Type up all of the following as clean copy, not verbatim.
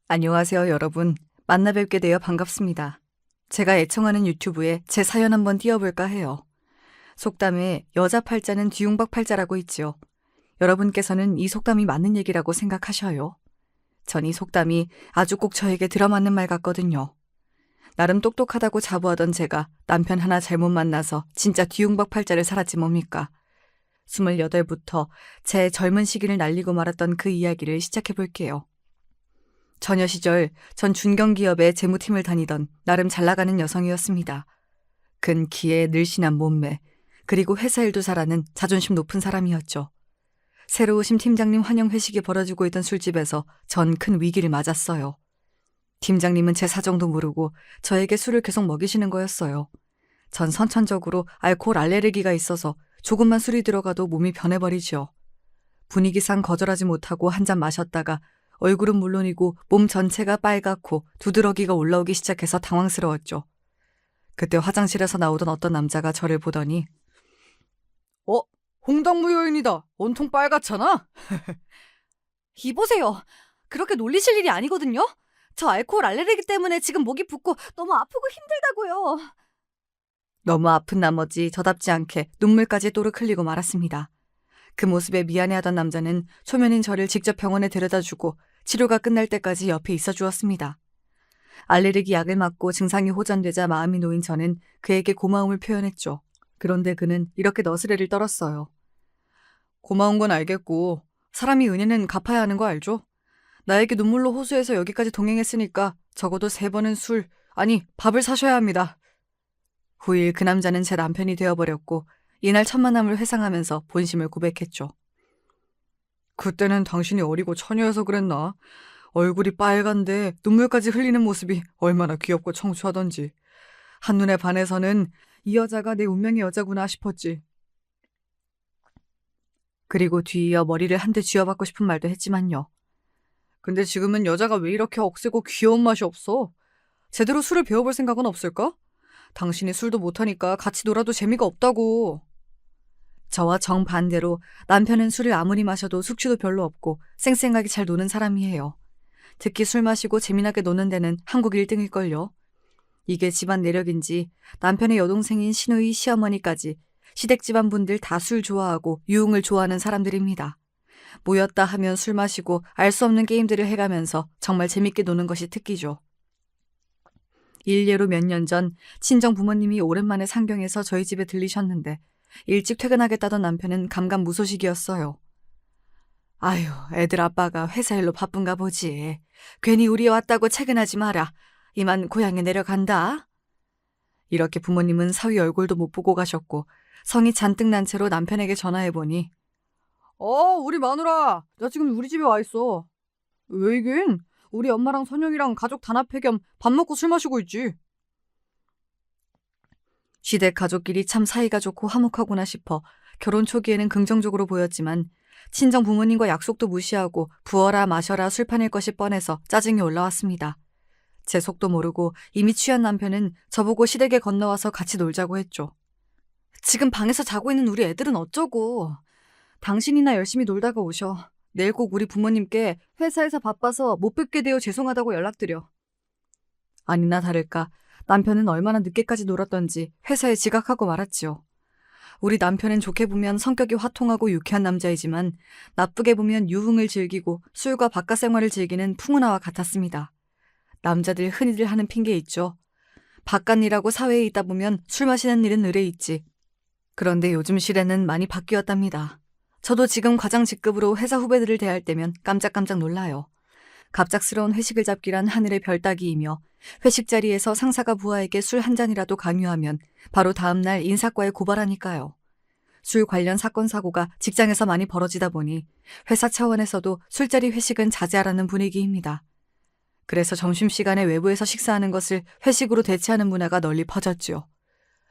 안녕하세요, 여러분. 만나 뵙게 되어 반갑습니다. 제가 애청하는 유튜브에 제 사연 한번 띄워볼까 해요. 속담에 여자 팔자는 뒤웅박 팔자라고 있지요. 여러분께서는 이 속담이 맞는 얘기라고 생각하셔요? 전 이 속담이 아주 꼭 저에게 들어맞는 말 같거든요. 나름 똑똑하다고 자부하던 제가 남편 하나 잘못 만나서 진짜 뒤웅박 팔자를 살았지 뭡니까? 28부터 제 젊은 시기를 날리고 말았던 그 이야기를 시작해볼게요. 처녀 시절 전 중견기업의 재무팀을 다니던 나름 잘나가는 여성이었습니다. 근 키에 늘씬한 몸매, 그리고 회사 일도 잘하는 자존심 높은 사람이었죠. 새로 오신 팀장님 환영 회식이 벌어지고 있던 술집에서 전 큰 위기를 맞았어요. 팀장님은 제 사정도 모르고 저에게 술을 계속 먹이시는 거였어요. 전 선천적으로 알코올 알레르기가 있어서 조금만 술이 들어가도 몸이 변해버리죠. 분위기상 거절하지 못하고 한 잔 마셨다가 얼굴은 물론이고 몸 전체가 빨갛고 두드러기가 올라오기 시작해서 당황스러웠죠. 그때 화장실에서 나오던 어떤 남자가 저를 보더니 홍당무 여인이다. 온통 빨갛잖아. 이보세요. 그렇게 놀리실 일이 아니거든요. 저 알코올 알레르기 때문에 지금 목이 붓고 너무 아프고 힘들다고요. 너무 아픈 나머지 저답지 않게 눈물까지 또르륵 흘리고 말았습니다. 그 모습에 미안해하던 남자는 초면인 저를 직접 병원에 데려다주고 치료가 끝날 때까지 옆에 있어 주었습니다. 알레르기 약을 맞고 증상이 호전되자 마음이 놓인 저는 그에게 고마움을 표현했죠. 그런데 그는 이렇게 너스레를 떨었어요. 고마운 건 알겠고 사람이 은혜는 갚아야 하는 거 알죠? 나에게 눈물로 호소해서 여기까지 동행했으니까 적어도 3번은 술, 아니 밥을 사셔야 합니다. 후일 그 남자는 제 남편이 되어버렸고 이날 첫 만남을 회상하면서 본심을 고백했죠. 그때는 당신이 어리고 처녀여서 그랬나? 얼굴이 빨간데 눈물까지 흘리는 모습이 얼마나 귀엽고 청초하던지. 한눈에 반해서는 이 여자가 내 운명의 여자구나 싶었지. 그리고 뒤이어 머리를 한 대 쥐어받고 싶은 말도 했지만요. 근데 지금은 여자가 왜 이렇게 억세고 귀여운 맛이 없어? 제대로 술을 배워볼 생각은 없을까? 당신이 술도 못하니까 같이 놀아도 재미가 없다고. 저와 정반대로 남편은 술을 아무리 마셔도 숙취도 별로 없고 쌩쌩하게 잘 노는 사람이에요. 특히 술 마시고 재미나게 노는 데는 한국 1등일걸요. 이게 집안 내력인지 남편의 여동생인 시누이 시어머니까지 시댁 집안 분들 다 술 좋아하고 유흥을 좋아하는 사람들입니다. 모였다 하면 술 마시고 알 수 없는 게임들을 해가면서 정말 재밌게 노는 것이 특기죠. 일례로 몇 년 전 친정 부모님이 오랜만에 상경해서 저희 집에 들리셨는데 일찍 퇴근하겠다던 남편은 감감무소식이었어요. 아유, 애들 아빠가 회사 일로 바쁜가 보지. 괜히 우리 왔다고 퇴근하지 마라. 이만 고향에 내려간다. 이렇게 부모님은 사위 얼굴도 못 보고 가셨고 성이 잔뜩 난 채로 남편에게 전화해보니 우리 마누라, 나 지금 우리 집에 와 있어. 왜 이긴? 우리 엄마랑 선영이랑 가족 단합회 겸 밥 먹고 술 마시고 있지. 시댁 가족끼리 참 사이가 좋고 화목하구나 싶어 결혼 초기에는 긍정적으로 보였지만 친정 부모님과 약속도 무시하고 부어라 마셔라 술판일 것이 뻔해서 짜증이 올라왔습니다. 제 속도 모르고 이미 취한 남편은 저보고 시댁에 건너와서 같이 놀자고 했죠. 지금 방에서 자고 있는 우리 애들은 어쩌고. 당신이나 열심히 놀다가 오셔. 내일 꼭 우리 부모님께 회사에서 바빠서 못 뵙게 되어 죄송하다고 연락드려. 아니나 다를까 남편은 얼마나 늦게까지 놀았던지 회사에 지각하고 말았지요. 우리 남편은 좋게 보면 성격이 화통하고 유쾌한 남자이지만 나쁘게 보면 유흥을 즐기고 술과 바깥 생활을 즐기는 풍은아와 같았습니다. 남자들 흔히들 하는 핑계 있죠. 바깥 일하고 사회에 있다 보면 술 마시는 일은 의뢰 있지. 그런데 요즘 시대는 많이 바뀌었답니다. 저도 지금 과장 직급으로 회사 후배들을 대할 때면 깜짝깜짝 놀라요. 갑작스러운 회식을 잡기란 하늘의 별 따기이며 회식 자리에서 상사가 부하에게 술 한 잔이라도 강요하면 바로 다음날 인사과에 고발하니까요. 술 관련 사건 사고가 직장에서 많이 벌어지다 보니 회사 차원에서도 술자리 회식은 자제하라는 분위기입니다. 그래서 점심시간에 외부에서 식사하는 것을 회식으로 대체하는 문화가 널리 퍼졌죠.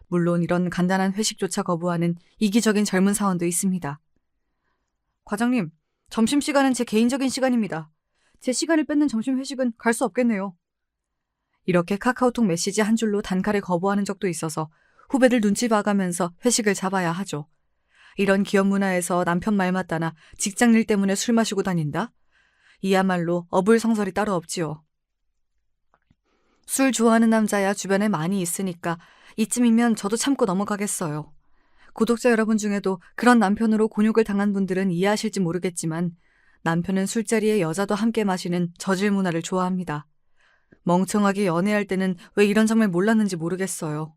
물론 이런 간단한 회식조차 거부하는 이기적인 젊은 사원도 있습니다. 과장님, 점심시간은 제 개인적인 시간입니다. 제 시간을 뺏는 점심 회식은 갈 수 없겠네요. 이렇게 카카오톡 메시지 한 줄로 단칼에 거부하는 적도 있어서 후배들 눈치 봐가면서 회식을 잡아야 하죠. 이런 기업 문화에서 남편 말 맞다나 직장 일 때문에 술 마시고 다닌다? 이야말로 어불성설이 따로 없지요. 술 좋아하는 남자야 주변에 많이 있으니까 이쯤이면 저도 참고 넘어가겠어요. 구독자 여러분 중에도 그런 남편으로 곤욕을 당한 분들은 이해하실지 모르겠지만 남편은 술자리에 여자도 함께 마시는 저질 문화를 좋아합니다. 멍청하게 연애할 때는 왜 이런 점을 몰랐는지 모르겠어요.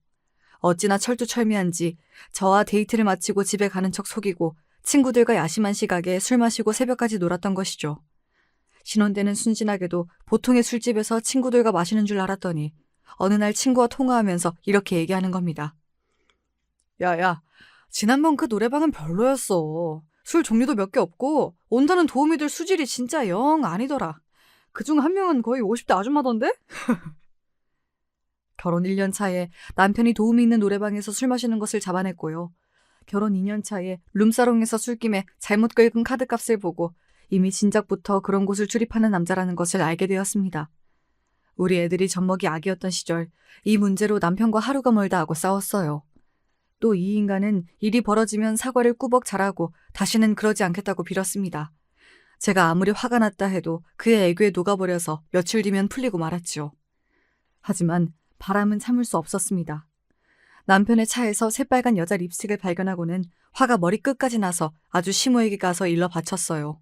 어찌나 철두철미한지 저와 데이트를 마치고 집에 가는 척 속이고 친구들과 야심한 시각에 술 마시고 새벽까지 놀았던 것이죠. 신혼 때는 순진하게도 보통의 술집에서 친구들과 마시는 줄 알았더니 어느 날 친구와 통화하면서 이렇게 얘기하는 겁니다. 야야, 지난번 그 노래방은 별로였어. 술 종류도 몇 개 없고 온다는 도우미 들 수질이 진짜 영 아니더라. 그중 한 명은 거의 50대 아줌마던데? 결혼 1년 차에 남편이 도우미 있는 노래방에서 술 마시는 것을 잡아냈고요. 결혼 2년 차에 룸사롱에서 술김에 잘못 긁은 카드값을 보고 이미 진작부터 그런 곳을 출입하는 남자라는 것을 알게 되었습니다. 우리 애들이 젖먹이 아기였던 시절 이 문제로 남편과 하루가 멀다 하고 싸웠어요. 또 이 인간은 일이 벌어지면 사과를 꾸벅 잘하고 다시는 그러지 않겠다고 빌었습니다. 제가 아무리 화가 났다 해도 그의 애교에 녹아버려서 며칠 뒤면 풀리고 말았죠. 하지만 바람은 참을 수 없었습니다. 남편의 차에서 새빨간 여자 립스틱을 발견하고는 화가 머리끝까지 나서 아주 시모에게 가서 일러 바쳤어요.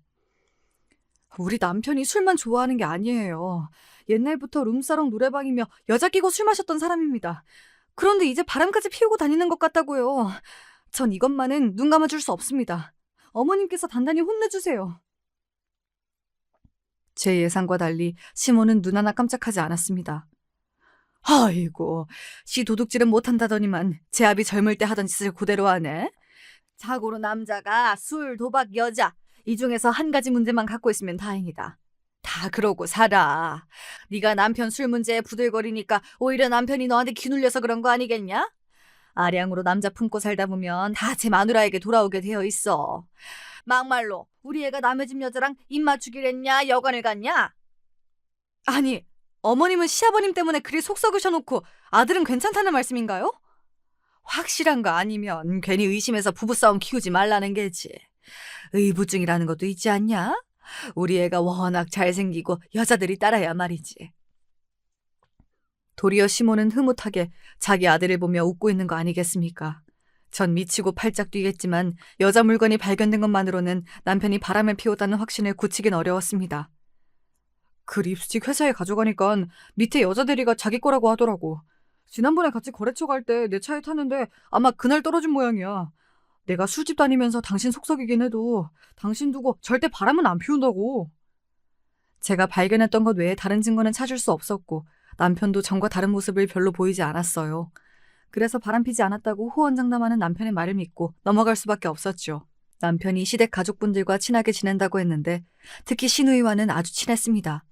우리 남편이 술만 좋아하는 게 아니에요. 옛날부터 룸사롱 노래방이며 여자 끼고 술 마셨던 사람입니다. 그런데 이제 바람까지 피우고 다니는 것 같다고요. 전 이것만은 눈 감아줄 수 없습니다. 어머님께서 단단히 혼내주세요. 제 예상과 달리 시모는 눈 하나 깜짝하지 않았습니다. 아이고, 시 도둑질은 못한다더니만 제 아비 젊을 때 하던 짓을 그대로 하네. 자고로 남자가 술, 도박, 여자 이 중에서 한 가지 문제만 갖고 있으면 다행이다. 다 그러고 살아. 네가 남편 술 문제에 부들거리니까 오히려 남편이 너한테 기눌려서 그런 거 아니겠냐? 아량으로 남자 품고 살다 보면 다 제 마누라에게 돌아오게 되어 있어. 막말로 우리 애가 남의 집 여자랑 입 맞추기랬냐 여관을 갔냐? 아니, 어머님은 시아버님 때문에 그리 속 썩으셔놓고 아들은 괜찮다는 말씀인가요? 확실한 거 아니면 괜히 의심해서 부부싸움 키우지 말라는 게지. 의부증이라는 것도 있지 않냐? 우리 애가 워낙 잘생기고 여자들이 따라야 말이지. 도리어 시모는 흐뭇하게 자기 아들을 보며 웃고 있는 거 아니겠습니까? 전 미치고 팔짝 뛰겠지만 여자 물건이 발견된 것만으로는 남편이 바람을 피웠다는 확신을 굳히긴 어려웠습니다. 그 립스틱 회사에 가져가니까 밑에 여자 대리가 자기 거라고 하더라고. 지난번에 같이 거래처 갈 때 내 차에 탔는데 아마 그날 떨어진 모양이야. 내가 술집 다니면서 당신 속썩이긴 해도 당신 두고 절대 바람은 안 피운다고. 제가 발견했던 것 외에 다른 증거는 찾을 수 없었고 남편도 전과 다른 모습을 별로 보이지 않았어요. 그래서 바람피지 않았다고 호언장담하는 남편의 말을 믿고 넘어갈 수밖에 없었죠. 남편이 시댁 가족분들과 친하게 지낸다고 했는데 특히 시누이와는 아주 친했습니다.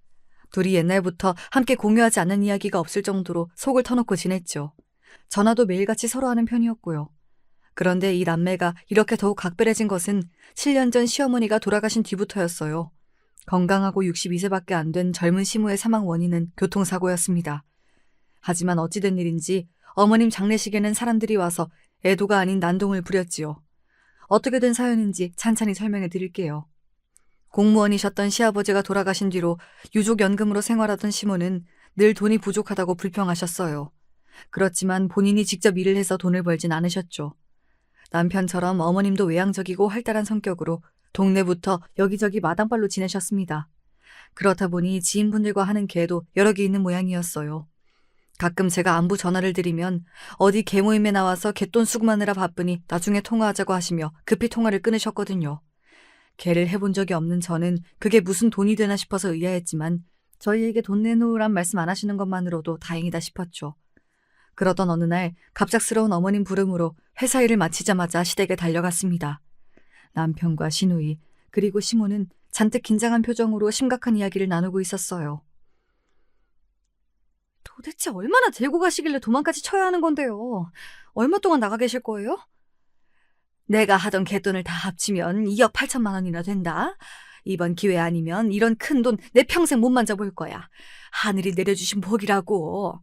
둘이 옛날부터 함께 공유하지 않는 이야기가 없을 정도로 속을 터놓고 지냈죠. 전화도 매일같이 서로 하는 편이었고요. 그런데 이 남매가 이렇게 더욱 각별해진 것은 7년 전 시어머니가 돌아가신 뒤부터였어요. 건강하고 62세밖에 안 된 젊은 시모의 사망 원인은 교통사고였습니다. 하지만 어찌된 일인지 어머님 장례식에는 사람들이 와서 애도가 아닌 난동을 부렸지요. 어떻게 된 사연인지 찬찬히 설명해 드릴게요. 공무원이셨던 시아버지가 돌아가신 뒤로 유족연금으로 생활하던 시모는 늘 돈이 부족하다고 불평하셨어요. 그렇지만 본인이 직접 일을 해서 돈을 벌진 않으셨죠. 남편처럼 어머님도 외향적이고 활달한 성격으로 동네부터 여기저기 마당발로 지내셨습니다. 그렇다 보니 지인분들과 하는 계도 여러 개 있는 모양이었어요. 가끔 제가 안부 전화를 드리면 어디 개모임에 나와서 갯돈 수금하느라 바쁘니 나중에 통화하자고 하시며 급히 통화를 끊으셨거든요. 개를 해본 적이 없는 저는 그게 무슨 돈이 되나 싶어서 의아했지만 저희에게 돈 내놓으란 말씀 안 하시는 것만으로도 다행이다 싶었죠. 그러던 어느 날 갑작스러운 어머님 부름으로 회사 일을 마치자마자 시댁에 달려갔습니다. 남편과 시누이 그리고 시모는 잔뜩 긴장한 표정으로 심각한 이야기를 나누고 있었어요. 도대체 얼마나 들고 가시길래 도망까지 쳐야 하는 건데요. 얼마 동안 나가 계실 거예요? 내가 하던 갯돈을 다 합치면 2억 8천만 원이나 된다. 이번 기회 아니면 이런 큰 돈 내 평생 못 만져볼 거야. 하늘이 내려주신 복이라고.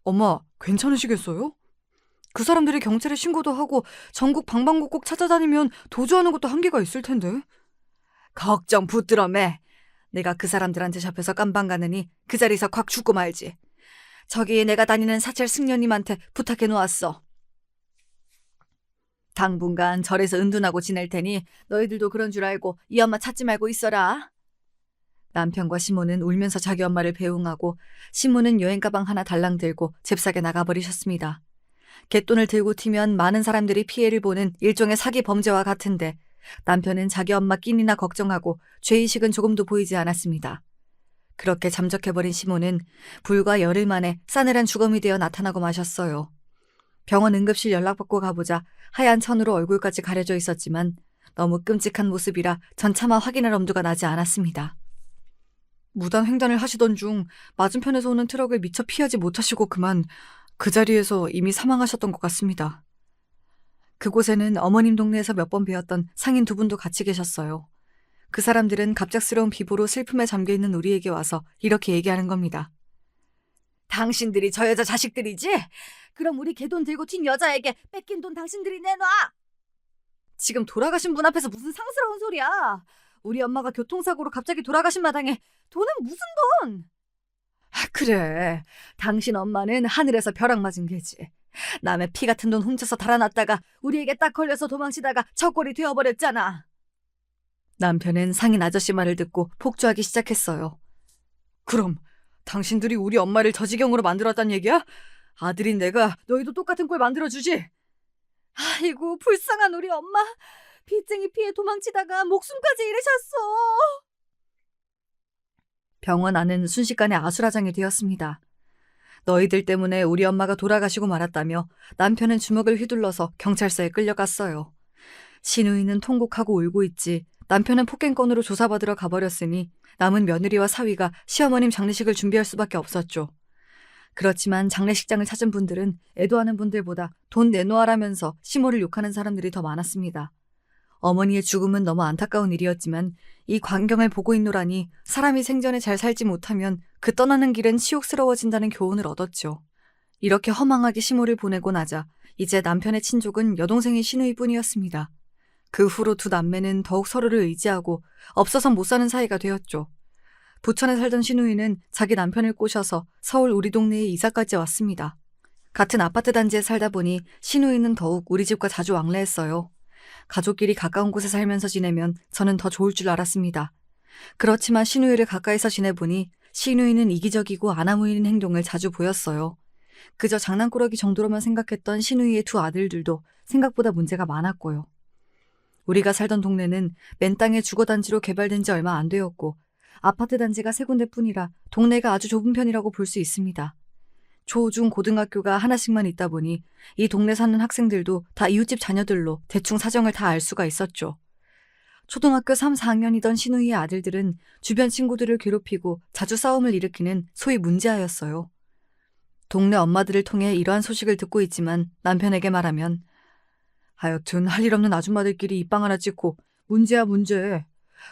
엄마, 괜찮으시겠어요? 그 사람들이 경찰에 신고도 하고 전국 방방곡곡 찾아다니면 도주하는 것도 한계가 있을 텐데. 걱정 붙들어 매. 내가 그 사람들한테 잡혀서 깜방 가느니 그 자리에서 콱 죽고 말지. 저기 내가 다니는 사찰 승려님한테 부탁해 놓았어. 당분간 절에서 은둔하고 지낼 테니 너희들도 그런 줄 알고 이 엄마 찾지 말고 있어라. 남편과 시모는 울면서 자기 엄마를 배웅하고 시모는 여행 가방 하나 달랑 들고 잽싸게 나가버리셨습니다. 갯돈을 들고 튀면 많은 사람들이 피해를 보는 일종의 사기 범죄와 같은데 남편은 자기 엄마 끼니나 걱정하고 죄의식은 조금도 보이지 않았습니다. 그렇게 잠적해버린 시모는 불과 열흘 만에 싸늘한 주검이 되어 나타나고 마셨어요. 병원 응급실 연락받고 가보자 하얀 천으로 얼굴까지 가려져 있었지만 너무 끔찍한 모습이라 전 차마 확인할 엄두가 나지 않았습니다. 무단 횡단을 하시던 중 맞은편에서 오는 트럭을 미처 피하지 못하시고 그만 그 자리에서 이미 사망하셨던 것 같습니다. 그곳에는 어머님 동네에서 몇 번 뵈었던 상인 두 분도 같이 계셨어요. 그 사람들은 갑작스러운 비보로 슬픔에 잠겨있는 우리에게 와서 이렇게 얘기하는 겁니다. 당신들이 저 여자 자식들이지? 그럼 우리 개돈 들고 튄 여자에게 뺏긴 돈 당신들이 내놔! 지금 돌아가신 분 앞에서 무슨 상스러운 소리야. 우리 엄마가 교통사고로 갑자기 돌아가신 마당에 돈은 무슨 돈? 그래, 당신 엄마는 하늘에서 벼락 맞은 개지. 남의 피 같은 돈 훔쳐서 달아났다가 우리에게 딱 걸려서 도망치다가 저꼴이 되어버렸잖아. 남편은 상인 아저씨 말을 듣고 폭주하기 시작했어요. 그럼 당신들이 우리 엄마를 저 지경으로 만들었단 얘기야? 아들인 내가 너희도 똑같은 꼴 만들어주지? 아이고, 불쌍한 우리 엄마. 빚쟁이 피해 도망치다가 목숨까지 잃으셨어. 병원 안은 순식간에 아수라장이 되었습니다. 너희들 때문에 우리 엄마가 돌아가시고 말았다며 남편은 주먹을 휘둘러서 경찰서에 끌려갔어요. 시누이는 통곡하고 울고 있지 남편은 폭행건으로 조사받으러 가버렸으니 남은 며느리와 사위가 시어머님 장례식을 준비할 수밖에 없었죠. 그렇지만 장례식장을 찾은 분들은 애도하는 분들보다 돈 내놓으라면서 시모를 욕하는 사람들이 더 많았습니다. 어머니의 죽음은 너무 안타까운 일이었지만 이 광경을 보고 있노라니 사람이 생전에 잘 살지 못하면 그 떠나는 길은 치욕스러워진다는 교훈을 얻었죠. 이렇게 허망하게 시모를 보내고 나자 이제 남편의 친족은 여동생인 시누이뿐이었습니다. 그 후로 두 남매는 더욱 서로를 의지하고 없어선 못 사는 사이가 되었죠. 부천에 살던 시누이는 자기 남편을 꼬셔서 서울 우리 동네에 이사까지 왔습니다. 같은 아파트 단지에 살다 보니 시누이는 더욱 우리 집과 자주 왕래했어요. 가족끼리 가까운 곳에 살면서 지내면 저는 더 좋을 줄 알았습니다. 그렇지만 시누이를 가까이서 지내보니 시누이는 이기적이고 아나무인인 행동을 자주 보였어요. 그저 장난꾸러기 정도로만 생각했던 시누이의 두 아들들도 생각보다 문제가 많았고요. 우리가 살던 동네는 맨 땅의 주거단지로 개발된 지 얼마 안 되었고 아파트 단지가 세 군데뿐이라 동네가 아주 좁은 편이라고 볼 수 있습니다. 초, 중, 고등학교가 하나씩만 있다 보니 이 동네 사는 학생들도 다 이웃집 자녀들로 대충 사정을 다 알 수가 있었죠. 초등학교 3, 4학년이던 시누이의 아들들은 주변 친구들을 괴롭히고 자주 싸움을 일으키는 소위 문제아였어요. 동네 엄마들을 통해 이러한 소식을 듣고 있지만 남편에게 말하면 하여튼 할 일 없는 아줌마들끼리 입방 하나 찍고 문제야 문제.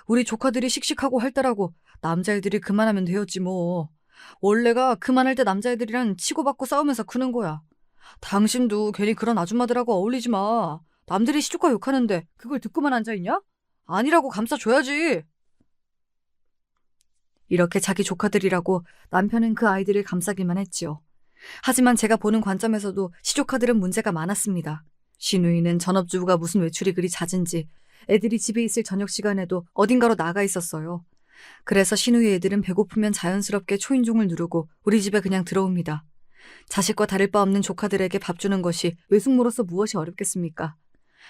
우리 조카들이 씩씩하고 활달하고 남자애들이 그만하면 되었지 뭐. 원래가 그만할 때 남자애들이랑 치고받고 싸우면서 크는 거야. 당신도 괜히 그런 아줌마들하고 어울리지 마. 남들이 시조카 욕하는데 그걸 듣고만 앉아있냐? 아니라고 감싸줘야지. 이렇게 자기 조카들이라고 남편은 그 아이들을 감싸기만 했지요. 하지만 제가 보는 관점에서도 시조카들은 문제가 많았습니다. 시누이는 전업주부가 무슨 외출이 그리 잦은지 애들이 집에 있을 저녁 시간에도 어딘가로 나가 있었어요. 그래서 시누이 애들은 배고프면 자연스럽게 초인종을 누르고 우리 집에 그냥 들어옵니다. 자식과 다를 바 없는 조카들에게 밥 주는 것이 외숙모로서 무엇이 어렵겠습니까?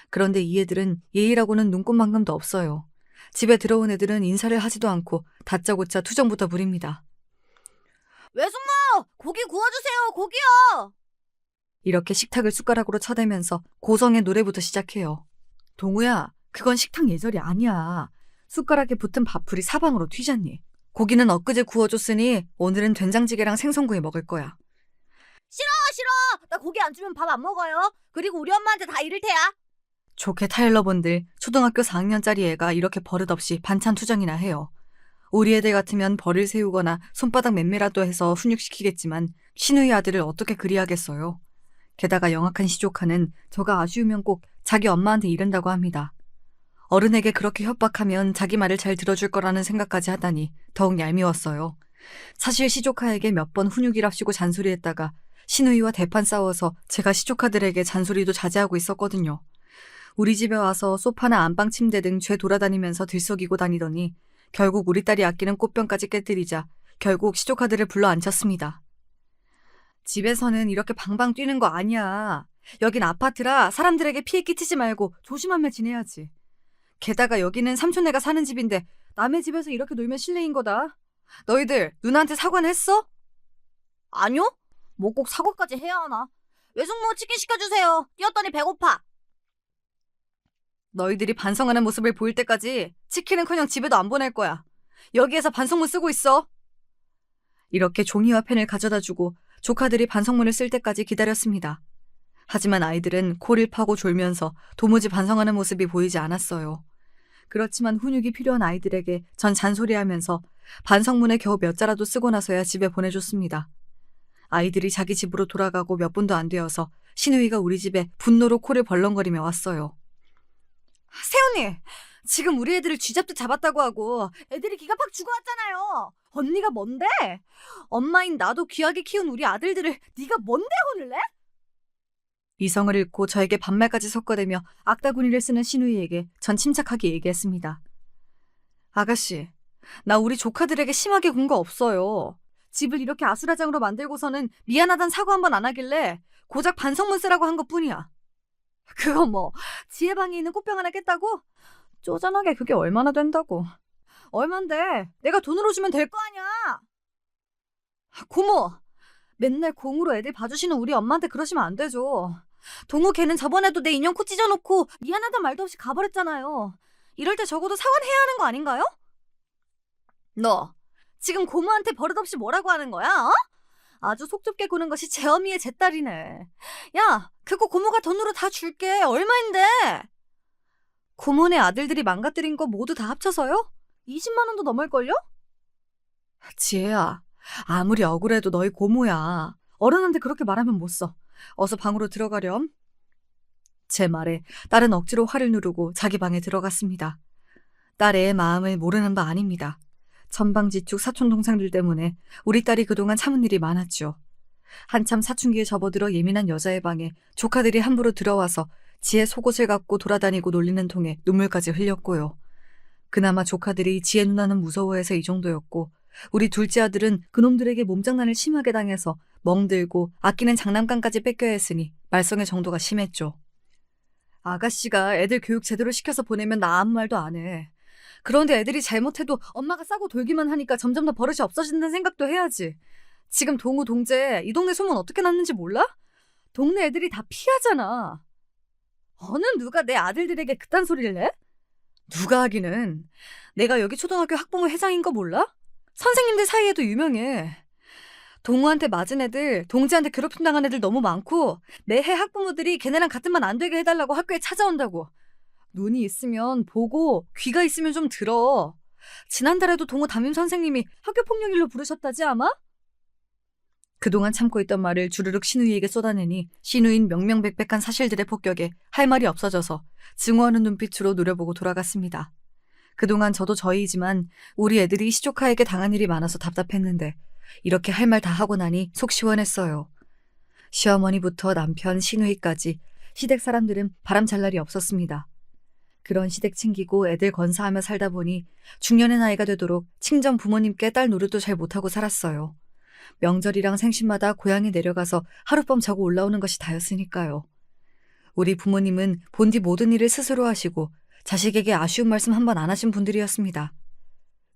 그런데 이 애들은 예의라고는 눈꼽만큼도 없어요. 집에 들어온 애들은 인사를 하지도 않고 다짜고짜 투정부터 부립니다. 외숙모! 고기 구워주세요! 고기요! 이렇게 식탁을 숟가락으로 쳐대면서 고성의 노래부터 시작해요. 동우야, 그건 식탁 예절이 아니야. 숟가락에 붙은 밥풀이 사방으로 튀잖니. 고기는 엊그제 구워줬으니 오늘은 된장찌개랑 생선구이 먹을 거야. 싫어! 나 고기 안 주면 밥 안 먹어요. 그리고 우리 엄마한테 다 이를 테야. 좋게 타일러분들 초등학교 4학년짜리 애가 이렇게 버릇없이 반찬 투정이나 해요. 우리 애들 같으면 벌을 세우거나 손바닥 맴매라도 해서 훈육시키겠지만 시누이 아들을 어떻게 그리하겠어요. 게다가 영악한 시조카는 저가 아쉬우면 꼭 자기 엄마한테 이른다고 합니다. 어른에게 그렇게 협박하면 자기 말을 잘 들어줄 거라는 생각까지 하다니 더욱 얄미웠어요. 사실 시조카에게 몇 번 훈육이랍시고 잔소리했다가 신우이와 대판 싸워서 제가 시조카들에게 잔소리도 자제하고 있었거든요. 우리 집에 와서 소파나 안방 침대 등 죄 돌아다니면서 들썩이고 다니더니 결국 우리 딸이 아끼는 꽃병까지 깨뜨리자 결국 시조카들을 불러 앉혔습니다. 집에서는 이렇게 방방 뛰는 거 아니야. 여긴 아파트라 사람들에게 피해 끼치지 말고 조심하며 지내야지. 게다가 여기는 삼촌네가 사는 집인데 남의 집에서 이렇게 놀면 실례인 거다. 너희들 누나한테 사과는 했어? 아니요? 뭐 꼭 사과까지 해야 하나? 외숙모 치킨 시켜주세요. 뛰었더니 배고파. 너희들이 반성하는 모습을 보일 때까지 치킨은커녕 집에도 안 보낼 거야. 여기에서 반성문 쓰고 있어. 이렇게 종이와 펜을 가져다주고 조카들이 반성문을 쓸 때까지 기다렸습니다. 하지만 아이들은 코를 파고 졸면서 도무지 반성하는 모습이 보이지 않았어요. 그렇지만 훈육이 필요한 아이들에게 전 잔소리하면서 반성문에 겨우 몇 자라도 쓰고 나서야 집에 보내줬습니다. 아이들이 자기 집으로 돌아가고 몇 분도 안 되어서 신우이가 우리 집에 분노로 코를 벌렁거리며 왔어요. 세훈이, 지금 우리 애들을 쥐잡듯 잡았다고 하고 애들이 기가 팍 죽어왔잖아요. 언니가 뭔데? 엄마인 나도 귀하게 키운 우리 아들들을 네가 뭔데 혼을 내? 이성을 잃고 저에게 반말까지 섞어대며 악다구니를 쓰는 신우이에게 전 침착하게 얘기했습니다. 아가씨, 나 우리 조카들에게 심하게 군 거 없어요. 집을 이렇게 아수라장으로 만들고서는 미안하단 사과 한 번 안 하길래 고작 반성문 쓰라고 한 것뿐이야. 그거 뭐 지혜방에 있는 꽃병 하나 깼다고? 쪼잔하게 그게 얼마나 된다고. 얼만데? 내가 돈으로 주면 될 거 아니야. 고모, 맨날 공으로 애들 봐주시는 우리 엄마한테 그러시면 안 되죠. 동우 걔는 저번에도 내 인형 코 찢어놓고 미안하단 말도 없이 가버렸잖아요. 이럴 때 적어도 사과는 해야 하는 거 아닌가요? 너 지금 고모한테 버릇없이 뭐라고 하는 거야? 어? 아주 속 좁게 구는 것이 제 어미의 제 딸이네. 야, 그거 고모가 돈으로 다 줄게. 얼마인데? 고모네 아들들이 망가뜨린 거 모두 다 합쳐서요? 20만 원도 넘을걸요? 지혜야, 아무리 억울해도 너희 고모야. 어른한테 그렇게 말하면 못 써. 어서 방으로 들어가렴. 제 말에 딸은 억지로 화를 누르고 자기 방에 들어갔습니다. 딸의 마음을 모르는 바 아닙니다. 천방지축 사촌 동생들 때문에 우리 딸이 그동안 참은 일이 많았죠. 한참 사춘기에 접어들어 예민한 여자의 방에 조카들이 함부로 들어와서 지혜 속옷을 갖고 돌아다니고 놀리는 통에 눈물까지 흘렸고요. 그나마 조카들이 지혜 누나는 무서워해서 이 정도였고 우리 둘째 아들은 그놈들에게 몸장난을 심하게 당해서 멍들고 아끼는 장난감까지 뺏겨야 했으니 말썽의 정도가 심했죠. 아가씨가 애들 교육 제대로 시켜서 보내면 나 아무 말도 안 해. 그런데 애들이 잘못해도 엄마가 싸고 돌기만 하니까 점점 더 버릇이 없어진다는 생각도 해야지. 지금 동우, 동재 이 동네 소문 어떻게 났는지 몰라? 동네 애들이 다 피하잖아. 어느 누가 내 아들들에게 그딴 소리를 내? 누가 하기는. 내가 여기 초등학교 학부모 회장인 거 몰라? 선생님들 사이에도 유명해. 동우한테 맞은 애들, 동재한테 괴롭힘 당한 애들 너무 많고 매해 학부모들이 걔네랑 같은 반 안 되게 해달라고 학교에 찾아온다고. 눈이 있으면 보고 귀가 있으면 좀 들어. 지난달에도 동우 담임 선생님이 학교폭력일로 부르셨다지 아마? 그동안 참고 있던 말을 주르륵 신우이에게 쏟아내니 신우인 명명백백한 사실들의 폭격에 할 말이 없어져서 증오하는 눈빛으로 노려보고 돌아갔습니다. 그동안 저도 저희이지만 우리 애들이 시조카에게 당한 일이 많아서 답답했는데 이렇게 할 말 다 하고 나니 속 시원했어요. 시어머니부터 남편, 신우이까지 시댁 사람들은 바람 잘 날이 없었습니다. 그런 시댁 챙기고 애들 건사하며 살다 보니 중년의 나이가 되도록 친정 부모님께 딸 노릇도 잘 못하고 살았어요. 명절이랑 생신마다 고향에 내려가서 하룻밤 자고 올라오는 것이 다였으니까요. 우리 부모님은 본디 모든 일을 스스로 하시고 자식에게 아쉬운 말씀 한 번 안 하신 분들이었습니다.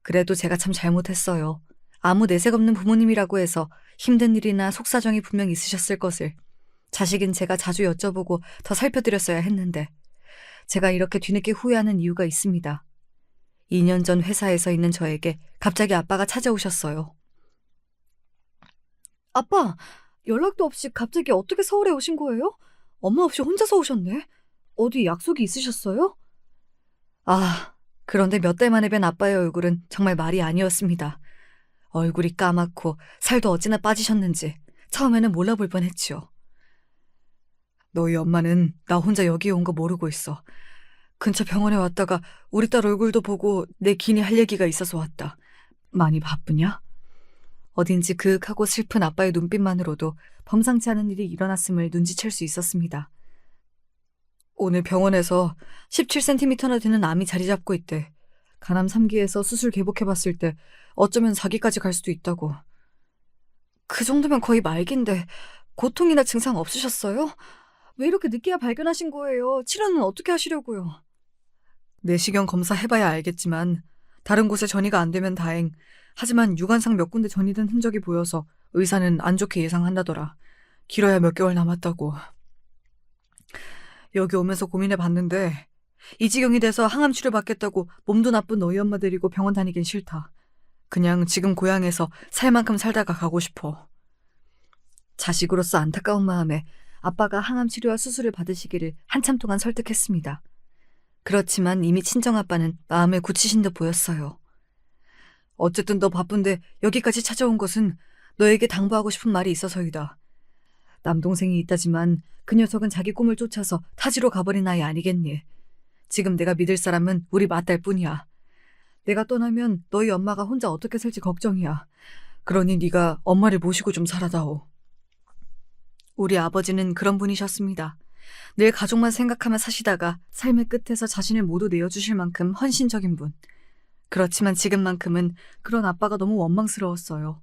그래도 제가 참 잘못했어요. 아무 내색 없는 부모님이라고 해서 힘든 일이나 속사정이 분명 있으셨을 것을 자식인 제가 자주 여쭤보고 더 살펴드렸어야 했는데 제가 이렇게 뒤늦게 후회하는 이유가 있습니다. 2년 전 회사에서 있는 저에게 갑자기 아빠가 찾아오셨어요. 아빠, 연락도 없이 갑자기 어떻게 서울에 오신 거예요? 엄마 없이 혼자서 오셨네. 어디 약속이 있으셨어요? 아, 그런데 몇 달 만에 뵌 아빠의 얼굴은 정말 말이 아니었습니다. 얼굴이 까맣고 살도 어찌나 빠지셨는지 처음에는 몰라볼 뻔했지요. 너희 엄마는 나 혼자 여기에 온 거 모르고 있어. 근처 병원에 왔다가 우리 딸 얼굴도 보고 내 기니 할 얘기가 있어서 왔다. 많이 바쁘냐? 어딘지 그윽하고 슬픈 아빠의 눈빛만으로도 범상치 않은 일이 일어났음을 눈치챌 수 있었습니다. 오늘 병원에서 17cm나 되는 암이 자리 잡고 있대. 간암 3기에서 수술 개복해봤을 때 어쩌면 4기까지 갈 수도 있다고. 그 정도면 거의 말기인데 고통이나 증상 없으셨어요? 왜 이렇게 늦게야 발견하신 거예요? 치료는 어떻게 하시려고요? 내시경 검사 해봐야 알겠지만 다른 곳에 전이가 안 되면 다행. 하지만 유관상 몇 군데 전이된 흔적이 보여서 의사는 안 좋게 예상한다더라. 길어야 몇 개월 남았다고. 여기 오면서 고민해봤는데 이 지경이 돼서 항암 치료 받겠다고 몸도 나쁜 너희 엄마 데리고 병원 다니긴 싫다. 그냥 지금 고향에서 살 만큼 살다가 가고 싶어. 자식으로서 안타까운 마음에 아빠가 항암 치료와 수술을 받으시기를 한참 동안 설득했습니다. 그렇지만 이미 친정아빠는 마음을 굳히신 듯 보였어요. 어쨌든 너 바쁜데 여기까지 찾아온 것은 너에게 당부하고 싶은 말이 있어서이다. 남동생이 있다지만 그 녀석은 자기 꿈을 쫓아서 타지로 가버린 아이 아니겠니? 지금 내가 믿을 사람은 우리 맏딸 뿐이야. 내가 떠나면 너희 엄마가 혼자 어떻게 살지 걱정이야. 그러니 네가 엄마를 모시고 좀 살아다오. 우리 아버지는 그런 분이셨습니다. 늘 가족만 생각하며 사시다가 삶의 끝에서 자신을 모두 내어주실 만큼 헌신적인 분. 그렇지만 지금만큼은 그런 아빠가 너무 원망스러웠어요.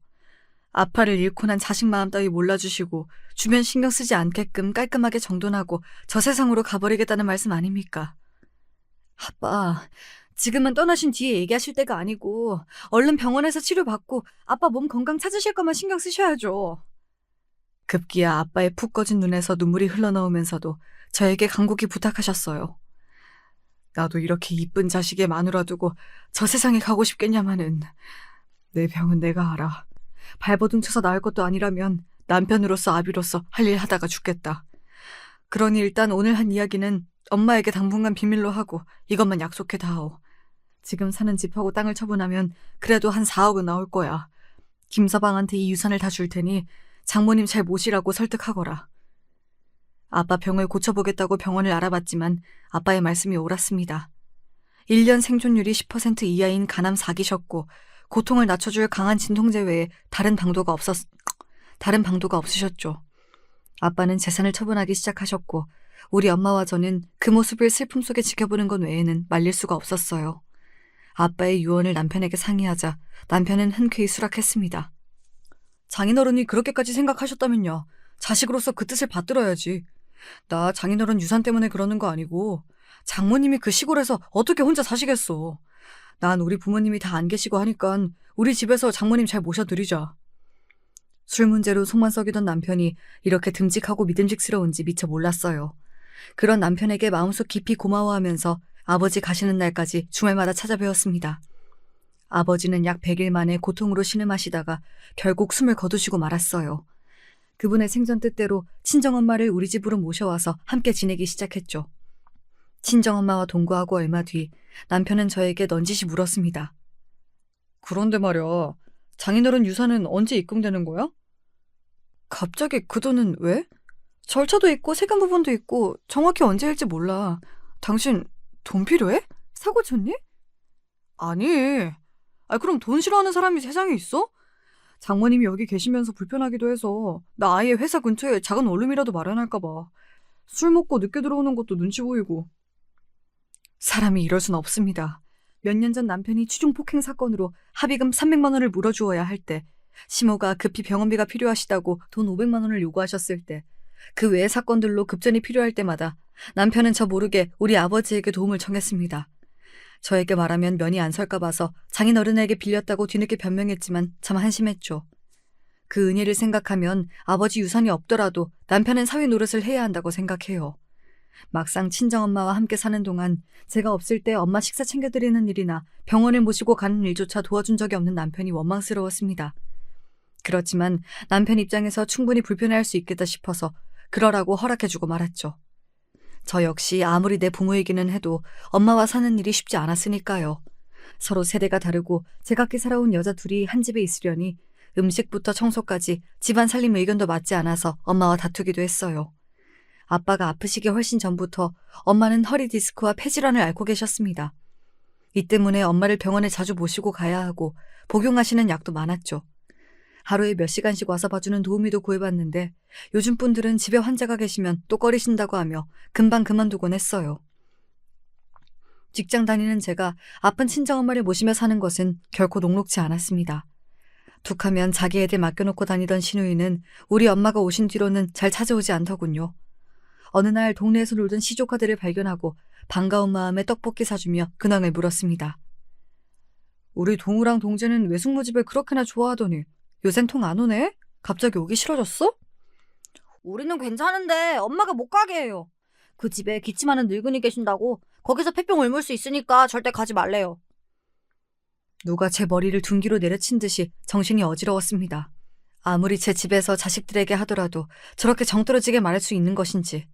아빠를 잃고 난 자식 마음 따위 몰라주시고 주변 신경 쓰지 않게끔 깔끔하게 정돈하고 저 세상으로 가버리겠다는 말씀 아닙니까? 아빠, 지금은 떠나신 뒤에 얘기하실 때가 아니고 얼른 병원에서 치료받고 아빠 몸 건강 찾으실 것만 신경 쓰셔야죠. 급기야 아빠의 푹 꺼진 눈에서 눈물이 흘러나오면서도 저에게 간곡히 부탁하셨어요. 나도 이렇게 이쁜 자식의 마누라 두고 저 세상에 가고 싶겠냐마는. 내 병은 내가 알아. 발버둥 쳐서 나을 것도 아니라면 남편으로서 아비로서 할 일 하다가 죽겠다. 그러니 일단 오늘 한 이야기는 엄마에게 당분간 비밀로 하고 이것만 약속해 다오. 지금 사는 집하고 땅을 처분하면 그래도 한 4억은 나올 거야. 김서방한테 이 유산을 다 줄 테니 장모님 잘 모시라고 설득하거라. 아빠 병을 고쳐보겠다고 병원을 알아봤지만 아빠의 말씀이 옳았습니다. 1년 생존율이 10% 이하인 간암 4기셨고 고통을 낮춰줄 강한 진통제 외에 다른 방도가 없으셨죠. 아빠는 재산을 처분하기 시작하셨고 우리 엄마와 저는 그 모습을 슬픔 속에 지켜보는 것 외에는 말릴 수가 없었어요. 아빠의 유언을 남편에게 상의하자 남편은 흔쾌히 수락했습니다. 장인어른이 그렇게까지 생각하셨다면요. 자식으로서 그 뜻을 받들어야지. 나 장인어른 유산 때문에 그러는 거 아니고 장모님이 그 시골에서 어떻게 혼자 사시겠어. 난 우리 부모님이 다 안 계시고 하니까 우리 집에서 장모님 잘 모셔드리자. 술 문제로 속만 썩이던 남편이 이렇게 듬직하고 믿음직스러운지 미처 몰랐어요. 그런 남편에게 마음속 깊이 고마워하면서 아버지 가시는 날까지 주말마다 찾아뵈었습니다. 아버지는 약 100일 만에 고통으로 신음하시다가 결국 숨을 거두시고 말았어요. 그분의 생전 뜻대로 친정엄마를 우리 집으로 모셔와서 함께 지내기 시작했죠. 친정엄마와 동거하고 얼마 뒤 남편은 저에게 넌지시 물었습니다. 그런데 말이야, 장인어른 유산은 언제 입금되는 거야? 갑자기 그 돈은 왜? 절차도 있고 세금 부분도 있고 정확히 언제일지 몰라. 당신 돈 필요해? 사고 쳤니? 아니, 그럼 돈 싫어하는 사람이 세상에 있어? 장모님이 여기 계시면서 불편하기도 해서 나 아예 회사 근처에 작은 원룸이라도 마련할까 봐. 술 먹고 늦게 들어오는 것도 눈치 보이고. 사람이 이럴 순 없습니다. 몇 년 전 남편이 취중폭행 사건으로 합의금 300만 원을 물어주어야 할 때, 시모가 급히 병원비가 필요하시다고 돈 500만 원을 요구하셨을 때, 그 외의 사건들로 급전이 필요할 때마다 남편은 저 모르게 우리 아버지에게 도움을 청했습니다. 저에게 말하면 면이 안 설까 봐서 장인어른에게 빌렸다고 뒤늦게 변명했지만 참 한심했죠. 그 은혜를 생각하면 아버지 유산이 없더라도 남편은 사회 노릇을 해야 한다고 생각해요. 막상 친정엄마와 함께 사는 동안 제가 없을 때 엄마 식사 챙겨드리는 일이나 병원을 모시고 가는 일조차 도와준 적이 없는 남편이 원망스러웠습니다. 그렇지만 남편 입장에서 충분히 불편해할 수 있겠다 싶어서 그러라고 허락해주고 말았죠. 저 역시 아무리 내 부모이기는 해도 엄마와 사는 일이 쉽지 않았으니까요. 서로 세대가 다르고 제각기 살아온 여자 둘이 한 집에 있으려니 음식부터 청소까지 집안 살림 의견도 맞지 않아서 엄마와 다투기도 했어요. 아빠가 아프시기 훨씬 전부터 엄마는 허리 디스크와 폐질환을 앓고 계셨습니다. 이 때문에 엄마를 병원에 자주 모시고 가야 하고 복용하시는 약도 많았죠. 하루에 몇 시간씩 와서 봐주는 도우미도 구해봤는데 요즘 분들은 집에 환자가 계시면 또 꺼리신다고 하며 금방 그만두곤 했어요. 직장 다니는 제가 아픈 친정엄마를 모시며 사는 것은 결코 녹록지 않았습니다. 툭하면 자기 애들 맡겨놓고 다니던 신우이는 우리 엄마가 오신 뒤로는 잘 찾아오지 않더군요. 어느 날 동네에서 놀던 시조카들을 발견하고 반가운 마음에 떡볶이 사주며 근황을 물었습니다. 우리 동우랑 동재는 외숙모 집을 그렇게나 좋아하더니 요샌 통 안 오네? 갑자기 오기 싫어졌어? 우리는 괜찮은데 엄마가 못 가게 해요. 그 집에 기침하는 늙은이 계신다고 거기서 폐병 옮을 수 있으니까 절대 가지 말래요. 누가 제 머리를 둔기로 내려친 듯이 정신이 어지러웠습니다. 아무리 제 집에서 자식들에게 하더라도 저렇게 정떨어지게 말할 수 있는 것인지.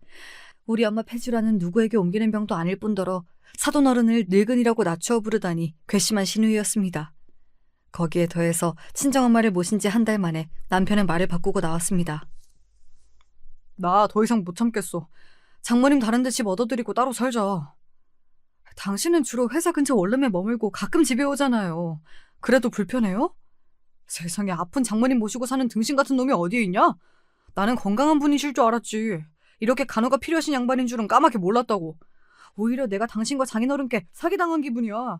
우리 엄마 폐주라는 누구에게 옮기는 병도 아닐 뿐더러 사돈 어른을 늙은이라고 낮추어 부르다니 괘씸한 신우이였습니다. 거기에 더해서 친정엄마를 모신 지 한 달 만에 남편은 말을 바꾸고 나왔습니다. 나 더 이상 못 참겠어. 장모님 다른 데 집 얻어드리고 따로 살자. 당신은 주로 회사 근처 원룸에 머물고 가끔 집에 오잖아요. 그래도 불편해요? 세상에 아픈 장모님 모시고 사는 등신 같은 놈이 어디에 있냐? 나는 건강한 분이실 줄 알았지. 이렇게 간호가 필요하신 양반인 줄은 까맣게 몰랐다고. 오히려 내가 당신과 장인어른께 사기당한 기분이야.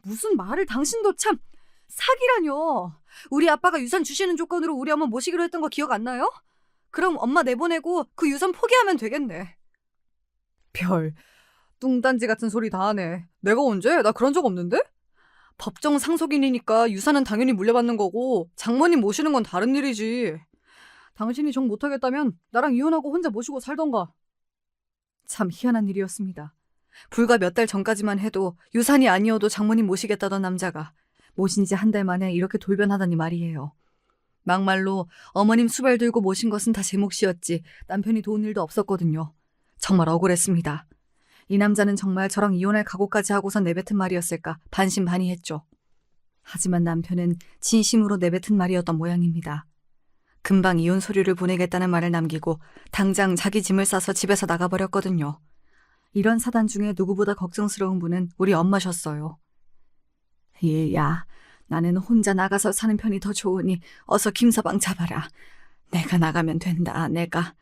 무슨 말을 당신도 참... 사기라뇨. 우리 아빠가 유산 주시는 조건으로 우리 엄마 모시기로 했던 거 기억 안 나요? 그럼 엄마 내보내고 그 유산 포기하면 되겠네. 별, 뚱딴지 같은 소리 다 하네. 내가 언제? 나 그런 적 없는데? 법정 상속인이니까 유산은 당연히 물려받는 거고 장모님 모시는 건 다른 일이지. 당신이 정 못하겠다면 나랑 이혼하고 혼자 모시고 살던가. 참 희한한 일이었습니다. 불과 몇 달 전까지만 해도 유산이 아니어도 장모님 모시겠다던 남자가 모신 지 한 달 만에 이렇게 돌변하다니 말이에요. 막말로 어머님 수발 들고 모신 것은 다 제 몫이었지 남편이 도운 일도 없었거든요. 정말 억울했습니다. 이 남자는 정말 저랑 이혼할 각오까지 하고선 내뱉은 말이었을까 반신반의했죠. 하지만 남편은 진심으로 내뱉은 말이었던 모양입니다. 금방 이혼 서류를 보내겠다는 말을 남기고 당장 자기 짐을 싸서 집에서 나가버렸거든요. 이런 사단 중에 누구보다 걱정스러운 분은 우리 엄마셨어요. 얘야, 나는 혼자 나가서 사는 편이 더 좋으니 어서 김서방 잡아라. 내가 나가면 된다, 내가.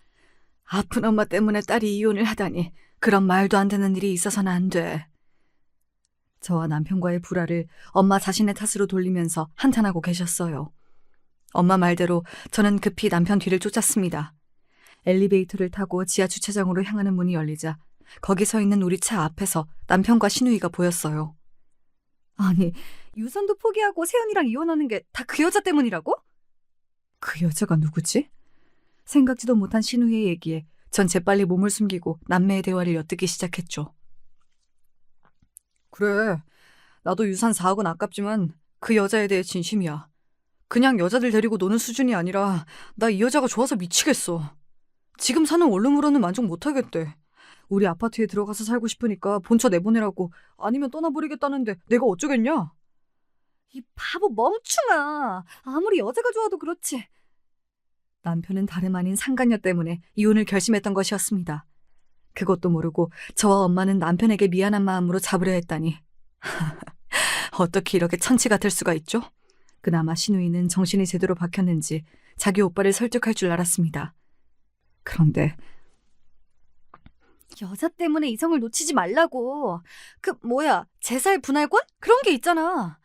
아픈 엄마 때문에 딸이 이혼을 하다니 그런 말도 안 되는 일이 있어서는 안 돼. 저와 남편과의 불화를 엄마 자신의 탓으로 돌리면서 한탄하고 계셨어요. 엄마 말대로 저는 급히 남편 뒤를 쫓았습니다. 엘리베이터를 타고 지하 주차장으로 향하는 문이 열리자 거기 서 있는 우리 차 앞에서 남편과 신우이가 보였어요. 아니, 유산도 포기하고 세연이랑 이혼하는 게 다 그 여자 때문이라고? 그 여자가 누구지? 생각지도 못한 신우이의 얘기에 전 재빨리 몸을 숨기고 남매의 대화를 엿듣기 시작했죠. 그래, 나도 유산 4억은 아깝지만 그 여자에 대해 진심이야. 그냥 여자들 데리고 노는 수준이 아니라 나 이 여자가 좋아서 미치겠어. 지금 사는 원룸으로는 만족 못하겠대. 우리 아파트에 들어가서 살고 싶으니까 본처 내보내라고 아니면 떠나버리겠다는데 내가 어쩌겠냐? 이 바보 멍충아. 아무리 여자가 좋아도 그렇지. 남편은 다름 아닌 상간녀 때문에 이혼을 결심했던 것이었습니다. 그것도 모르고 저와 엄마는 남편에게 미안한 마음으로 잡으려 했다니. 어떻게 이렇게 천치 같을 수가 있죠? 그나마 신우이는 정신이 제대로 박혔는지 자기 오빠를 설득할 줄 알았습니다. 그런데 여자 때문에 이성을 놓치지 말라고. 제살 분할권? 그런 게 있잖아.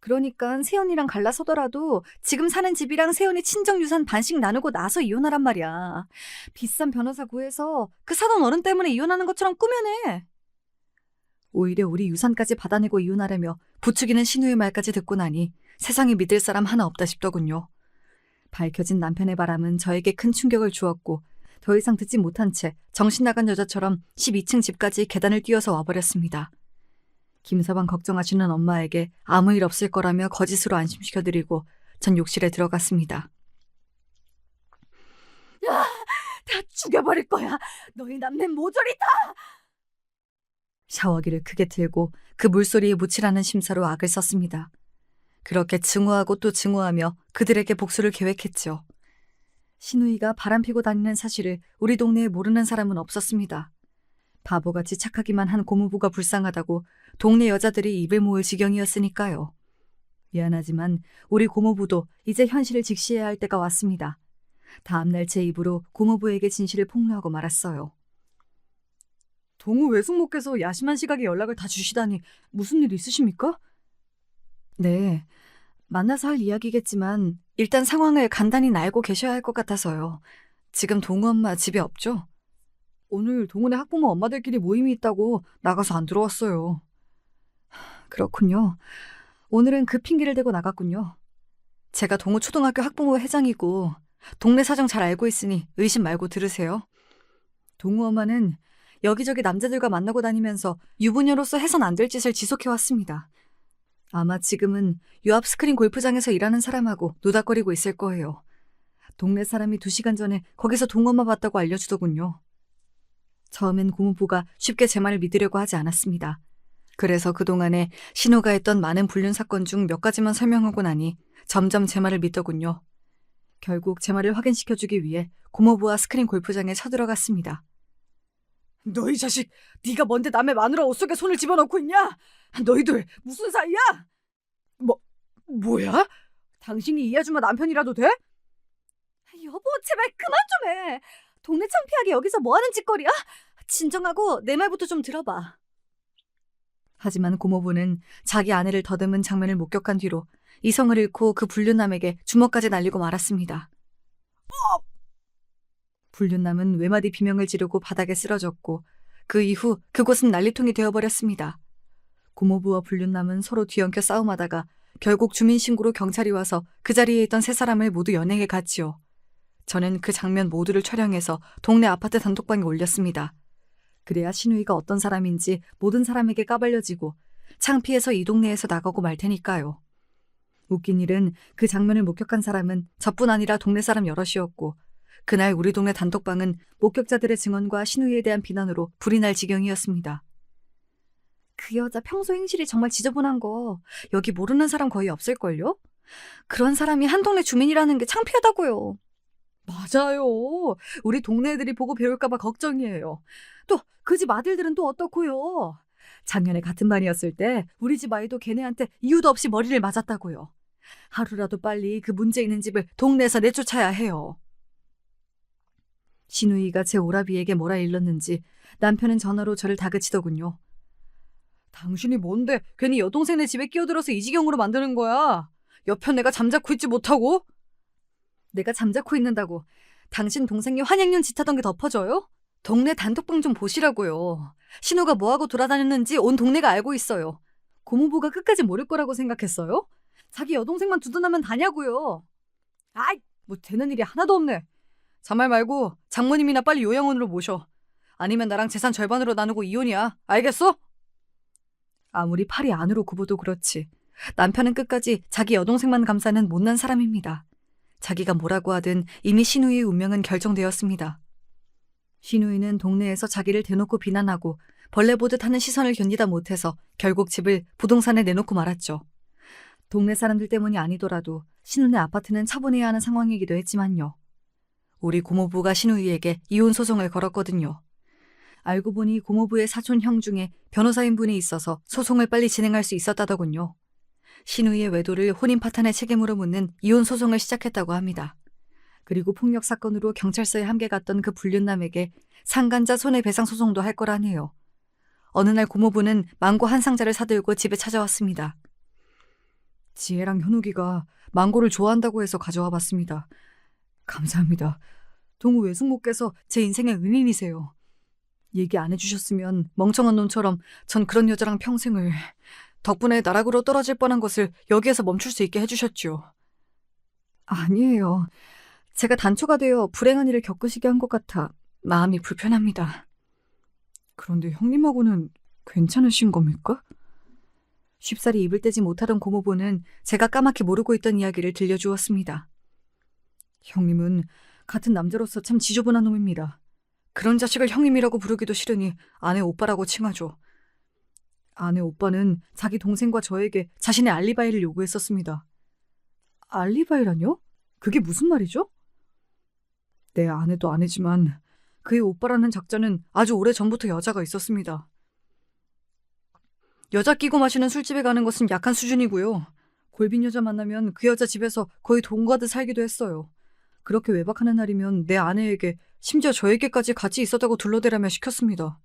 그러니까 세연이랑 갈라서더라도 지금 사는 집이랑 세연이 친정 유산 반씩 나누고 나서 이혼하란 말이야. 비싼 변호사 구해서 그 사돈 어른 때문에 이혼하는 것처럼 꾸며내. 오히려 우리 유산까지 받아내고 이혼하려며 부추기는 신우의 말까지 듣고 나니 세상에 믿을 사람 하나 없다 싶더군요. 밝혀진 남편의 바람은 저에게 큰 충격을 주었고 더 이상 듣지 못한 채 정신 나간 여자처럼 12층 집까지 계단을 뛰어서 와버렸습니다. 김서방 걱정하시는 엄마에게 아무 일 없을 거라며 거짓으로 안심시켜드리고 전 욕실에 들어갔습니다. 야, 다 죽여버릴 거야. 너희 남매 모조리 다. 샤워기를 크게 틀고 그 물소리에 묻히라는 심사로 악을 썼습니다. 그렇게 증오하고 또 증오하며 그들에게 복수를 계획했죠. 신우이가 바람피고 다니는 사실을 우리 동네에 모르는 사람은 없었습니다. 바보같이 착하기만 한 고모부가 불쌍하다고 동네 여자들이 입을 모을 지경이었으니까요. 미안하지만 우리 고모부도 이제 현실을 직시해야 할 때가 왔습니다. 다음날 제 입으로 고모부에게 진실을 폭로하고 말았어요. 동우 외숙모께서 야심한 시각에 연락을 다 주시다니 무슨 일 있으십니까? 네, 만나서 할 이야기겠지만 일단 상황을 간단히 알고 계셔야 할 것 같아서요. 지금 동우 엄마 집에 없죠? 오늘 동훈의 학부모 엄마들끼리 모임이 있다고 나가서 안 들어왔어요. 그렇군요. 오늘은 그 핑계를 대고 나갔군요. 제가 동우 초등학교 학부모 회장이고 동네 사정 잘 알고 있으니 의심 말고 들으세요. 동우 엄마는 여기저기 남자들과 만나고 다니면서 유부녀로서 해선 안 될 짓을 지속해왔습니다. 아마 지금은 요 앞 스크린 골프장에서 일하는 사람하고 노닥거리고 있을 거예요. 동네 사람이 2시간 전에 거기서 동우 엄마 봤다고 알려주더군요. 처음엔 고모부가 쉽게 제 말을 믿으려고 하지 않았습니다. 그래서 그동안에 신우가 했던 많은 불륜 사건 중 몇 가지만 설명하고 나니 점점 제 말을 믿더군요. 결국 제 말을 확인시켜주기 위해 고모부와 스크린 골프장에 쳐들어갔습니다. 너 이 자식, 네가 뭔데 남의 마누라 옷 속에 손을 집어넣고 있냐? 너희들 무슨 사이야? 뭐야? 당신이 이 아줌마 남편이라도 돼? 여보, 제발 그만 좀 해. 동네 창피하게 여기서 뭐 하는 짓거리야? 진정하고 내 말부터 좀 들어봐. 하지만 고모부는 자기 아내를 더듬은 장면을 목격한 뒤로 이성을 잃고 그 불륜남에게 주먹까지 날리고 말았습니다. 불륜남은 외마디 비명을 지르고 바닥에 쓰러졌고 그 이후 그곳은 난리통이 되어버렸습니다. 고모부와 불륜남은 서로 뒤엉켜 싸움하다가 결국 주민신고로 경찰이 와서 그 자리에 있던 3사람을 모두 연행해 갔지요. 저는 그 장면 모두를 촬영해서 동네 아파트 단톡방에 올렸습니다. 그래야 신우이가 어떤 사람인지 모든 사람에게 까발려지고 창피해서 이 동네에서 나가고 말 테니까요. 웃긴 일은 그 장면을 목격한 사람은 저뿐 아니라 동네 사람 여럿이었고 그날 우리 동네 단톡방은 목격자들의 증언과 신우이에 대한 비난으로 불이 날 지경이었습니다. 그 여자 평소 행실이 정말 지저분한 거 여기 모르는 사람 거의 없을걸요? 그런 사람이 한 동네 주민이라는 게 창피하다고요. 맞아요. 우리 동네 애들이 보고 배울까봐 걱정이에요. 또 그 집 아들들은 또 어떻고요? 작년에 같은 반이었을 때 우리 집 아이도 걔네한테 이유도 없이 머리를 맞았다고요. 하루라도 빨리 그 문제 있는 집을 동네에서 내쫓아야 해요. 신우이가 제 오라비에게 뭐라 일렀는지 남편은 전화로 저를 다그치더군요. 당신이 뭔데 괜히 여동생네 집에 끼어들어서 이 지경으로 만드는 거야? 옆편 내가 잠자코 있지 못하고? 내가 잠자코 있는다고 당신 동생이 환행륜 짓하던 게 덮어져요? 동네 단톡방 좀 보시라고요. 신우가 뭐하고 돌아다녔는지 온 동네가 알고 있어요. 고모부가 끝까지 모를 거라고 생각했어요? 자기 여동생만 두둔하면 다냐고요. 아이, 뭐 되는 일이 하나도 없네. 자말 말고 장모님이나 빨리 요양원으로 모셔. 아니면 나랑 재산 절반으로 나누고 이혼이야. 알겠어? 아무리 팔이 안으로 굽어도 그렇지. 남편은 끝까지 자기 여동생만 감싸는 못난 사람입니다. 자기가 뭐라고 하든 이미 신우이의 운명은 결정되었습니다. 신우이는 동네에서 자기를 대놓고 비난하고 벌레 보듯 하는 시선을 견디다 못해서 결국 집을 부동산에 내놓고 말았죠. 동네 사람들 때문이 아니더라도 신우네 아파트는 처분해야 하는 상황이기도 했지만요. 우리 고모부가 신우이에게 이혼 소송을 걸었거든요. 알고 보니 고모부의 사촌 형 중에 변호사인 분이 있어서 소송을 빨리 진행할 수 있었다더군요. 신우이의 외도를 혼인 파탄의 책임으로 묻는 이혼 소송을 시작했다고 합니다. 그리고 폭력 사건으로 경찰서에 함께 갔던 그 불륜남에게 상간자 손해배상 소송도 할 거라네요. 어느 날 고모부는 망고 한 상자를 사들고 집에 찾아왔습니다. 지혜랑 현욱이가 망고를 좋아한다고 해서 가져와 봤습니다. 감사합니다. 동우 외숙모께서 제 인생의 은인이세요. 얘기 안 해주셨으면 멍청한 놈처럼 전 그런 여자랑 평생을... 덕분에 나락으로 떨어질 뻔한 것을 여기에서 멈출 수 있게 해주셨죠. 아니에요. 제가 단초가 되어 불행한 일을 겪으시게 한 것 같아 마음이 불편합니다. 그런데 형님하고는 괜찮으신 겁니까? 쉽사리 입을 떼지 못하던 고모부는 제가 까맣게 모르고 있던 이야기를 들려주었습니다. 형님은 같은 남자로서 참 지저분한 놈입니다. 그런 자식을 형님이라고 부르기도 싫으니 아내 오빠라고 칭하죠. 아내 오빠는 자기 동생과 저에게 자신의 알리바이를 요구했었습니다. 알리바이라뇨? 그게 무슨 말이죠? 내 아내도 아내지만 그의 오빠라는 작자는 아주 오래전부터 여자가 있었습니다. 여자 끼고 마시는 술집에 가는 것은 약한 수준이고요. 골빈 여자 만나면 그 여자 집에서 거의 동거하듯 살기도 했어요. 그렇게 외박하는 날이면 내 아내에게 심지어 저에게까지 같이 있었다고 둘러대라며 시켰습니다.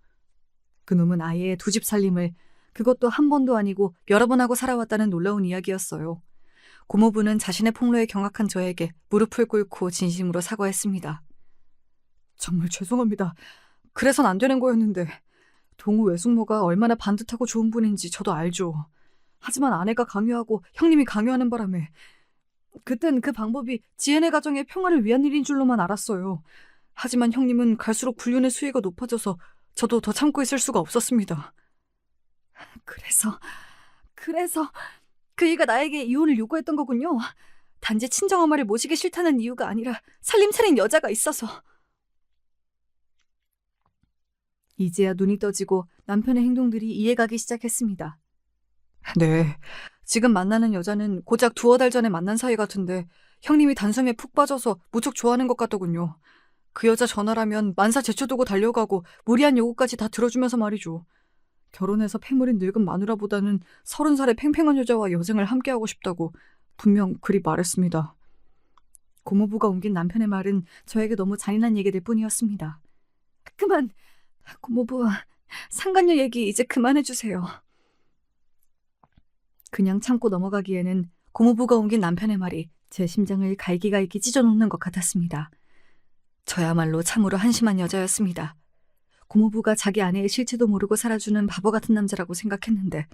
그놈은 아예 두 집 살림을 그것도 한 번도 아니고 여러 번 하고 살아왔다는 놀라운 이야기였어요. 고모부는 자신의 폭로에 경악한 저에게 무릎을 꿇고 진심으로 사과했습니다. 정말 죄송합니다. 그래선 안 되는 거였는데 동우 외숙모가 얼마나 반듯하고 좋은 분인지 저도 알죠. 하지만 아내가 강요하고 형님이 강요하는 바람에 그땐 그 방법이 지혜네 가정의 평화를 위한 일인 줄로만 알았어요. 하지만 형님은 갈수록 불륜의 수위가 높아져서 저도 더 참고 있을 수가 없었습니다. 그래서 그이가 나에게 이혼을 요구했던 거군요. 단지 친정엄마를 모시기 싫다는 이유가 아니라 살림 차린 여자가 있어서. 이제야 눈이 떠지고 남편의 행동들이 이해가기 시작했습니다. 네, 지금 만나는 여자는 고작 두어 달 전에 만난 사이 같은데 형님이 단숨에 푹 빠져서 무척 좋아하는 것 같더군요. 그 여자 전화라면 만사 제쳐두고 달려가고 무리한 요구까지 다 들어주면서 말이죠. 결혼해서 패물인 늙은 마누라보다는 30살의 팽팽한 여자와 여생을 함께하고 싶다고 분명 그리 말했습니다. 고모부가 옮긴 남편의 말은 저에게 너무 잔인한 얘기들 뿐이었습니다. 그만, 고모부, 상간녀 얘기 이제 그만해주세요. 그냥 참고 넘어가기에는 고모부가 옮긴 남편의 말이 제 심장을 갈기갈기 찢어놓는 것 같았습니다. 저야말로 참으로 한심한 여자였습니다. 고모부가 자기 아내의 실체도 모르고 살아주는 바보 같은 남자라고 생각했는데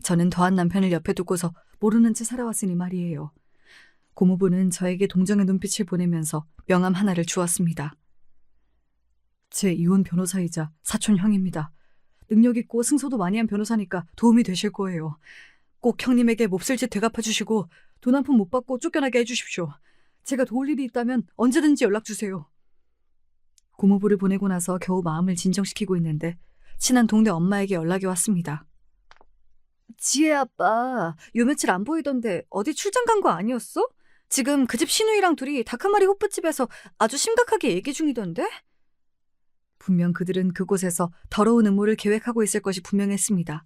저는 더한 남편을 옆에 두고서 모르는 채 살아왔으니 말이에요. 고모부는 저에게 동정의 눈빛을 보내면서 명함 하나를 주었습니다. 제 이혼 변호사이자 사촌 형입니다. 능력 있고 승소도 많이 한 변호사니까 도움이 되실 거예요. 꼭 형님에게 몹쓸 짓 되갚아주시고 돈 한 푼 못 받고 쫓겨나게 해주십시오. 제가 도울 일이 있다면 언제든지 연락주세요. 고모부를 보내고 나서 겨우 마음을 진정시키고 있는데 친한 동네 엄마에게 연락이 왔습니다. 지혜 아빠 요 며칠 안 보이던데 어디 출장 간 거 아니었어? 지금 그 집 시누이랑 둘이 닭 한 마리 호프집에서 아주 심각하게 얘기 중이던데? 분명 그들은 그곳에서 더러운 음모를 계획하고 있을 것이 분명했습니다.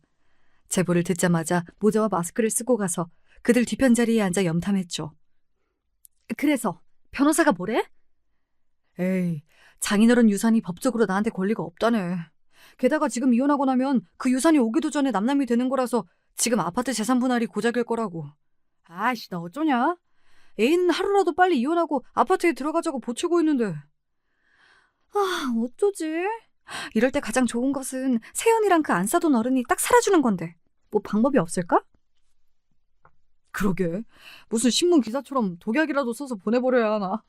제보를 듣자마자 모자와 마스크를 쓰고 가서 그들 뒤편자리에 앉아 염탐했죠. 그래서 변호사가 뭐래? 에이, 장인어른 유산이 법적으로 나한테 권리가 없다네. 게다가 지금 이혼하고 나면 그 유산이 오기도 전에 남남이 되는 거라서 지금 아파트 재산 분할이 고작일 거라고. 아이씨, 나 어쩌냐? 애인 하루라도 빨리 이혼하고 아파트에 들어가자고 보채고 있는데. 아, 어쩌지? 이럴 때 가장 좋은 것은 세연이랑 그 안 싸돈 어른이 딱 살아주는 건데 뭐 방법이 없을까? 그러게, 무슨 신문 기사처럼 독약이라도 써서 보내버려야 하나.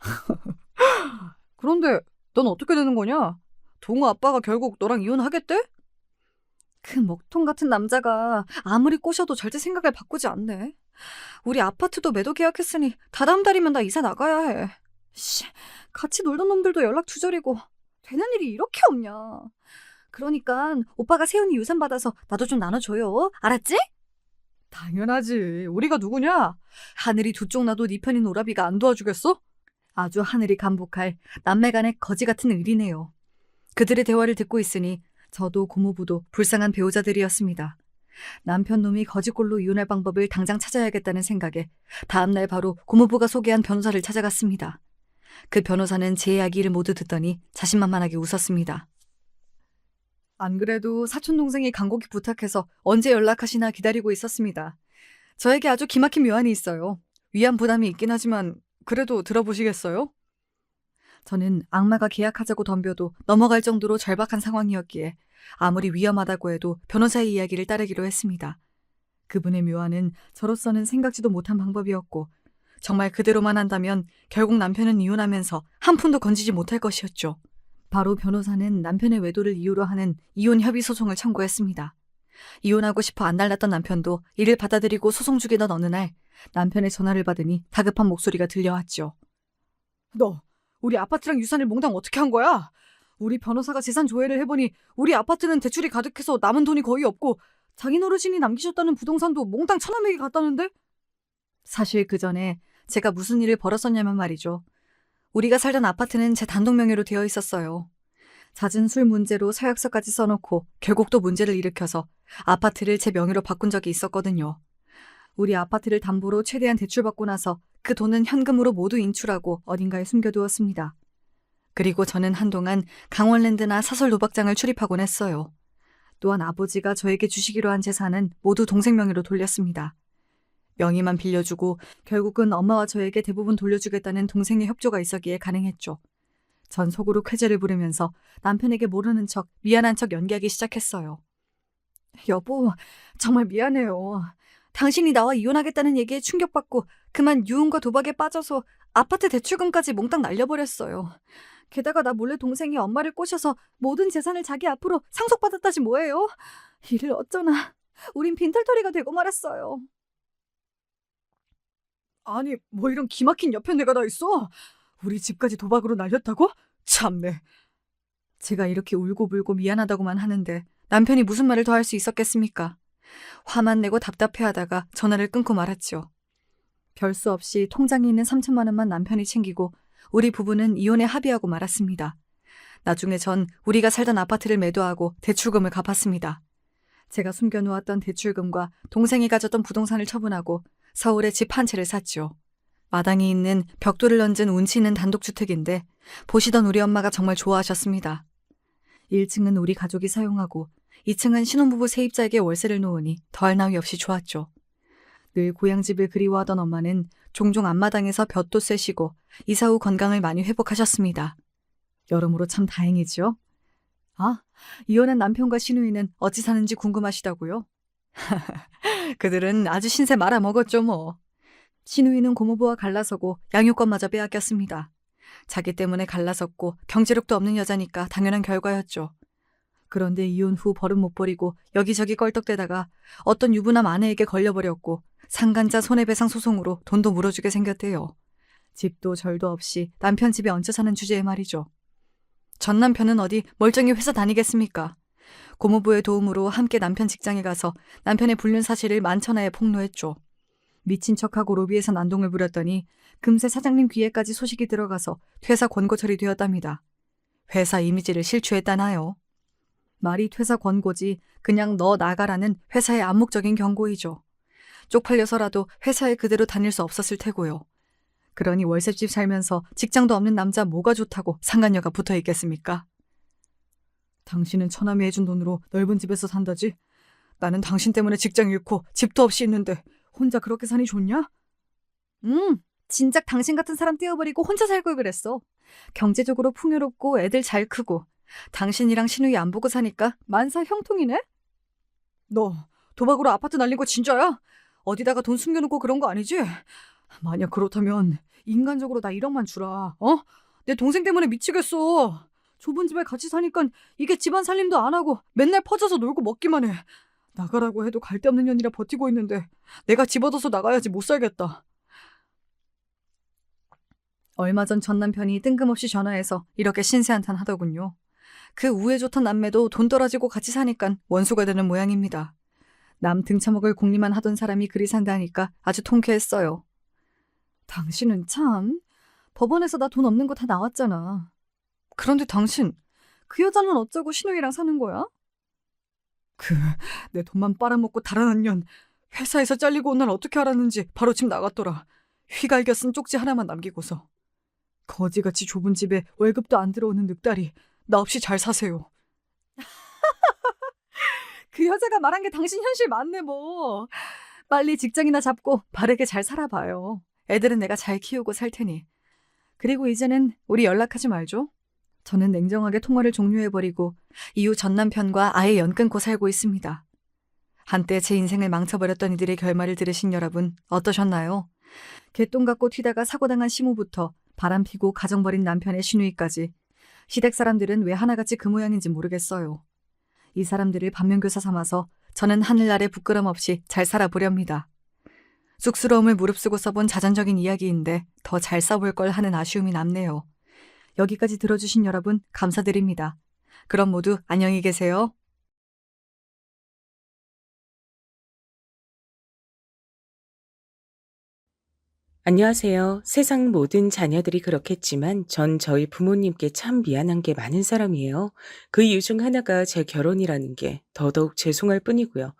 그런데 넌 어떻게 되는 거냐? 동우 아빠가 결국 너랑 이혼하겠대? 그 먹통 같은 남자가 아무리 꼬셔도 절대 생각을 바꾸지 않네. 우리 아파트도 매도 계약했으니 다다음 달이면 나 이사 나가야 해. 씨, 같이 놀던 놈들도 연락 두절이고 되는 일이 이렇게 없냐. 그러니까 오빠가 세훈이 유산 받아서 나도 좀 나눠줘요. 알았지? 당연하지. 우리가 누구냐? 하늘이 두 쪽 나도 네 편인 오라비가 안 도와주겠어? 아주 하늘이 감복할 남매 간의 거지 같은 의리네요. 그들의 대화를 듣고 있으니 저도 고모부도 불쌍한 배우자들이었습니다. 남편 놈이 거지꼴로 이혼할 방법을 당장 찾아야겠다는 생각에 다음날 바로 고모부가 소개한 변호사를 찾아갔습니다. 그 변호사는 제 이야기를 모두 듣더니 자신만만하게 웃었습니다. 안 그래도 사촌동생이 간곡히 부탁해서 언제 연락하시나 기다리고 있었습니다. 저에게 아주 기막힌 묘안이 있어요. 위안 부담이 있긴 하지만 그래도 들어보시겠어요? 저는 악마가 계약하자고 덤벼도 넘어갈 정도로 절박한 상황이었기에 아무리 위험하다고 해도 변호사의 이야기를 따르기로 했습니다. 그분의 묘안은 저로서는 생각지도 못한 방법이었고 정말 그대로만 한다면 결국 남편은 이혼하면서 한 푼도 건지지 못할 것이었죠. 바로 변호사는 남편의 외도를 이유로 하는 이혼 협의 소송을 청구했습니다. 이혼하고 싶어 안달났던 남편도 이를 받아들이고 소송 중이던 어느 날 남편의 전화를 받으니 다급한 목소리가 들려왔죠. 너 우리 아파트랑 유산을 몽땅 어떻게 한 거야? 우리 변호사가 재산 조회를 해보니 우리 아파트는 대출이 가득해서 남은 돈이 거의 없고 장인 어르신이 남기셨다는 부동산도 몽땅 처남에게 갔다는데? 사실 그 전에 제가 무슨 일을 벌였었냐면 말이죠. 우리가 살던 아파트는 제 단독 명의로 되어 있었어요. 잦은 술 문제로 서약서까지 써놓고 결국 또 문제를 일으켜서 아파트를 제 명의로 바꾼 적이 있었거든요. 우리 아파트를 담보로 최대한 대출받고 나서 그 돈은 현금으로 모두 인출하고 어딘가에 숨겨두었습니다. 그리고 저는 한동안 강원랜드나 사설 도박장을 출입하곤 했어요. 또한 아버지가 저에게 주시기로 한 재산은 모두 동생 명의로 돌렸습니다. 명의만 빌려주고 결국은 엄마와 저에게 대부분 돌려주겠다는 동생의 협조가 있었기에 가능했죠. 전 속으로 쾌재를 부르면서 남편에게 모르는 척, 미안한 척 연기하기 시작했어요. 여보, 정말 미안해요. 당신이 나와 이혼하겠다는 얘기에 충격받고 그만 유흥과 도박에 빠져서 아파트 대출금까지 몽땅 날려버렸어요. 게다가 나 몰래 동생이 엄마를 꼬셔서 모든 재산을 자기 앞으로 상속받았다지 뭐예요? 이를 어쩌나. 우린 빈털터리가 되고 말았어요. 아니, 뭐 이런 기막힌 여편네가 다 있어? 우리 집까지 도박으로 날렸다고? 참네. 제가 이렇게 울고불고 미안하다고만 하는데 남편이 무슨 말을 더 할 수 있었겠습니까? 화만 내고 답답해하다가 전화를 끊고 말았죠. 별 수 없이 통장에 있는 3천만 원만 남편이 챙기고 우리 부부는 이혼에 합의하고 말았습니다. 나중에 전 우리가 살던 아파트를 매도하고 대출금을 갚았습니다. 제가 숨겨놓았던 대출금과 동생이 가졌던 부동산을 처분하고 서울에 집 한 채를 샀죠. 마당에 있는 벽돌을 얹은 운치 있는 단독주택인데 보시던 우리 엄마가 정말 좋아하셨습니다. 1층은 우리 가족이 사용하고 2층은 신혼부부 세입자에게 월세를 놓으니 더할 나위 없이 좋았죠. 늘 고향집을 그리워하던 엄마는 종종 앞마당에서 볕도 쐬시고 이사 후 건강을 많이 회복하셨습니다. 여러모로 참 다행이죠. 아, 이혼한 남편과 시누이는 어찌 사는지 궁금하시다고요? 그들은 아주 신세 말아먹었죠 뭐. 시누이는 고모부와 갈라서고 양육권마저 빼앗겼습니다. 자기 때문에 갈라섰고 경제력도 없는 여자니까 당연한 결과였죠. 그런데 이혼 후 버릇 못 버리고 여기저기 껄떡대다가 어떤 유부남 아내에게 걸려버렸고 상간자 손해배상 소송으로 돈도 물어주게 생겼대요. 집도 절도 없이 남편 집에 얹혀 사는 주제에 말이죠. 전 남편은 어디 멀쩡히 회사 다니겠습니까? 고모부의 도움으로 함께 남편 직장에 가서 남편의 불륜 사실을 만천하에 폭로했죠. 미친 척하고 로비에서 난동을 부렸더니 금세 사장님 귀에까지 소식이 들어가서 퇴사 권고 처리되었답니다. 회사 이미지를 실추했다나요? 말이 퇴사 권고지 그냥 너 나가라는 회사의 암묵적인 경고이죠. 쪽팔려서라도 회사에 그대로 다닐 수 없었을 테고요. 그러니 월세집 살면서 직장도 없는 남자 뭐가 좋다고 상간녀가 붙어 있겠습니까? 당신은 처남이 해준 돈으로 넓은 집에서 산다지? 나는 당신 때문에 직장 잃고 집도 없이 있는데 혼자 그렇게 사니 좋냐? 진작 당신 같은 사람 떼어버리고 혼자 살 걸 그랬어. 경제적으로 풍요롭고 애들 잘 크고 당신이랑 시누이 안 보고 사니까 만사 형통이네? 너 도박으로 아파트 날린 거 진짜야? 어디다가 돈 숨겨놓고 그런 거 아니지? 만약 그렇다면 인간적으로 나 1억만 주라. 어? 내 동생 때문에 미치겠어. 좁은 집에 같이 사니까 이게 집안 살림도 안 하고 맨날 퍼져서 놀고 먹기만 해. 나가라고 해도 갈 데 없는 년이라 버티고 있는데 내가 집어넣어서 나가야지 못 살겠다. 얼마 전 남편이 뜬금없이 전화해서 이렇게 신세한탄 하더군요. 그 우애 좋던 남매도 돈 떨어지고 같이 사니까 원수가 되는 모양입니다. 남 등쳐먹을 궁리만 하던 사람이 그리 산다니까 아주 통쾌했어요. 당신은 참. 법원에서 나 돈 없는 거 다 나왔잖아. 그런데 당신 그 여자는 어쩌고 시누이랑 사는 거야? 내 돈만 빨아먹고 달아난 년 회사에서 잘리고 온 날 어떻게 알았는지 바로 집 나갔더라. 휘갈겨 쓴 쪽지 하나만 남기고서. 거지같이 좁은 집에 월급도 안 들어오는 늑다리 나 없이 잘 사세요. 그 여자가 말한 게 당신 현실 맞네 뭐. 빨리 직장이나 잡고 바르게 잘 살아봐요. 애들은 내가 잘 키우고 살 테니. 그리고 이제는 우리 연락하지 말죠. 저는 냉정하게 통화를 종료해버리고 이후 전 남편과 아예 연 끊고 살고 있습니다. 한때 제 인생을 망쳐버렸던 이들의 결말을 들으신 여러분 어떠셨나요? 개똥 같고 튀다가 사고당한 시모부터 바람피고 가정 버린 남편의 시누이까지 시댁 사람들은 왜 하나같이 그 모양인지 모르겠어요. 이 사람들을 반면교사 삼아서 저는 하늘 아래 부끄럼 없이 잘 살아보렵니다. 쑥스러움을 무릅쓰고 써본 자전적인 이야기인데 더 잘 써볼 걸 하는 아쉬움이 남네요. 여기까지 들어주신 여러분 감사드립니다. 그럼 모두 안녕히 계세요. 안녕하세요. 세상 모든 자녀들이 그렇겠지만 전 저희 부모님께 참 미안한 게 많은 사람이에요. 그 이유 중 하나가 제 결혼이라는 게 더더욱 죄송할 뿐이고요.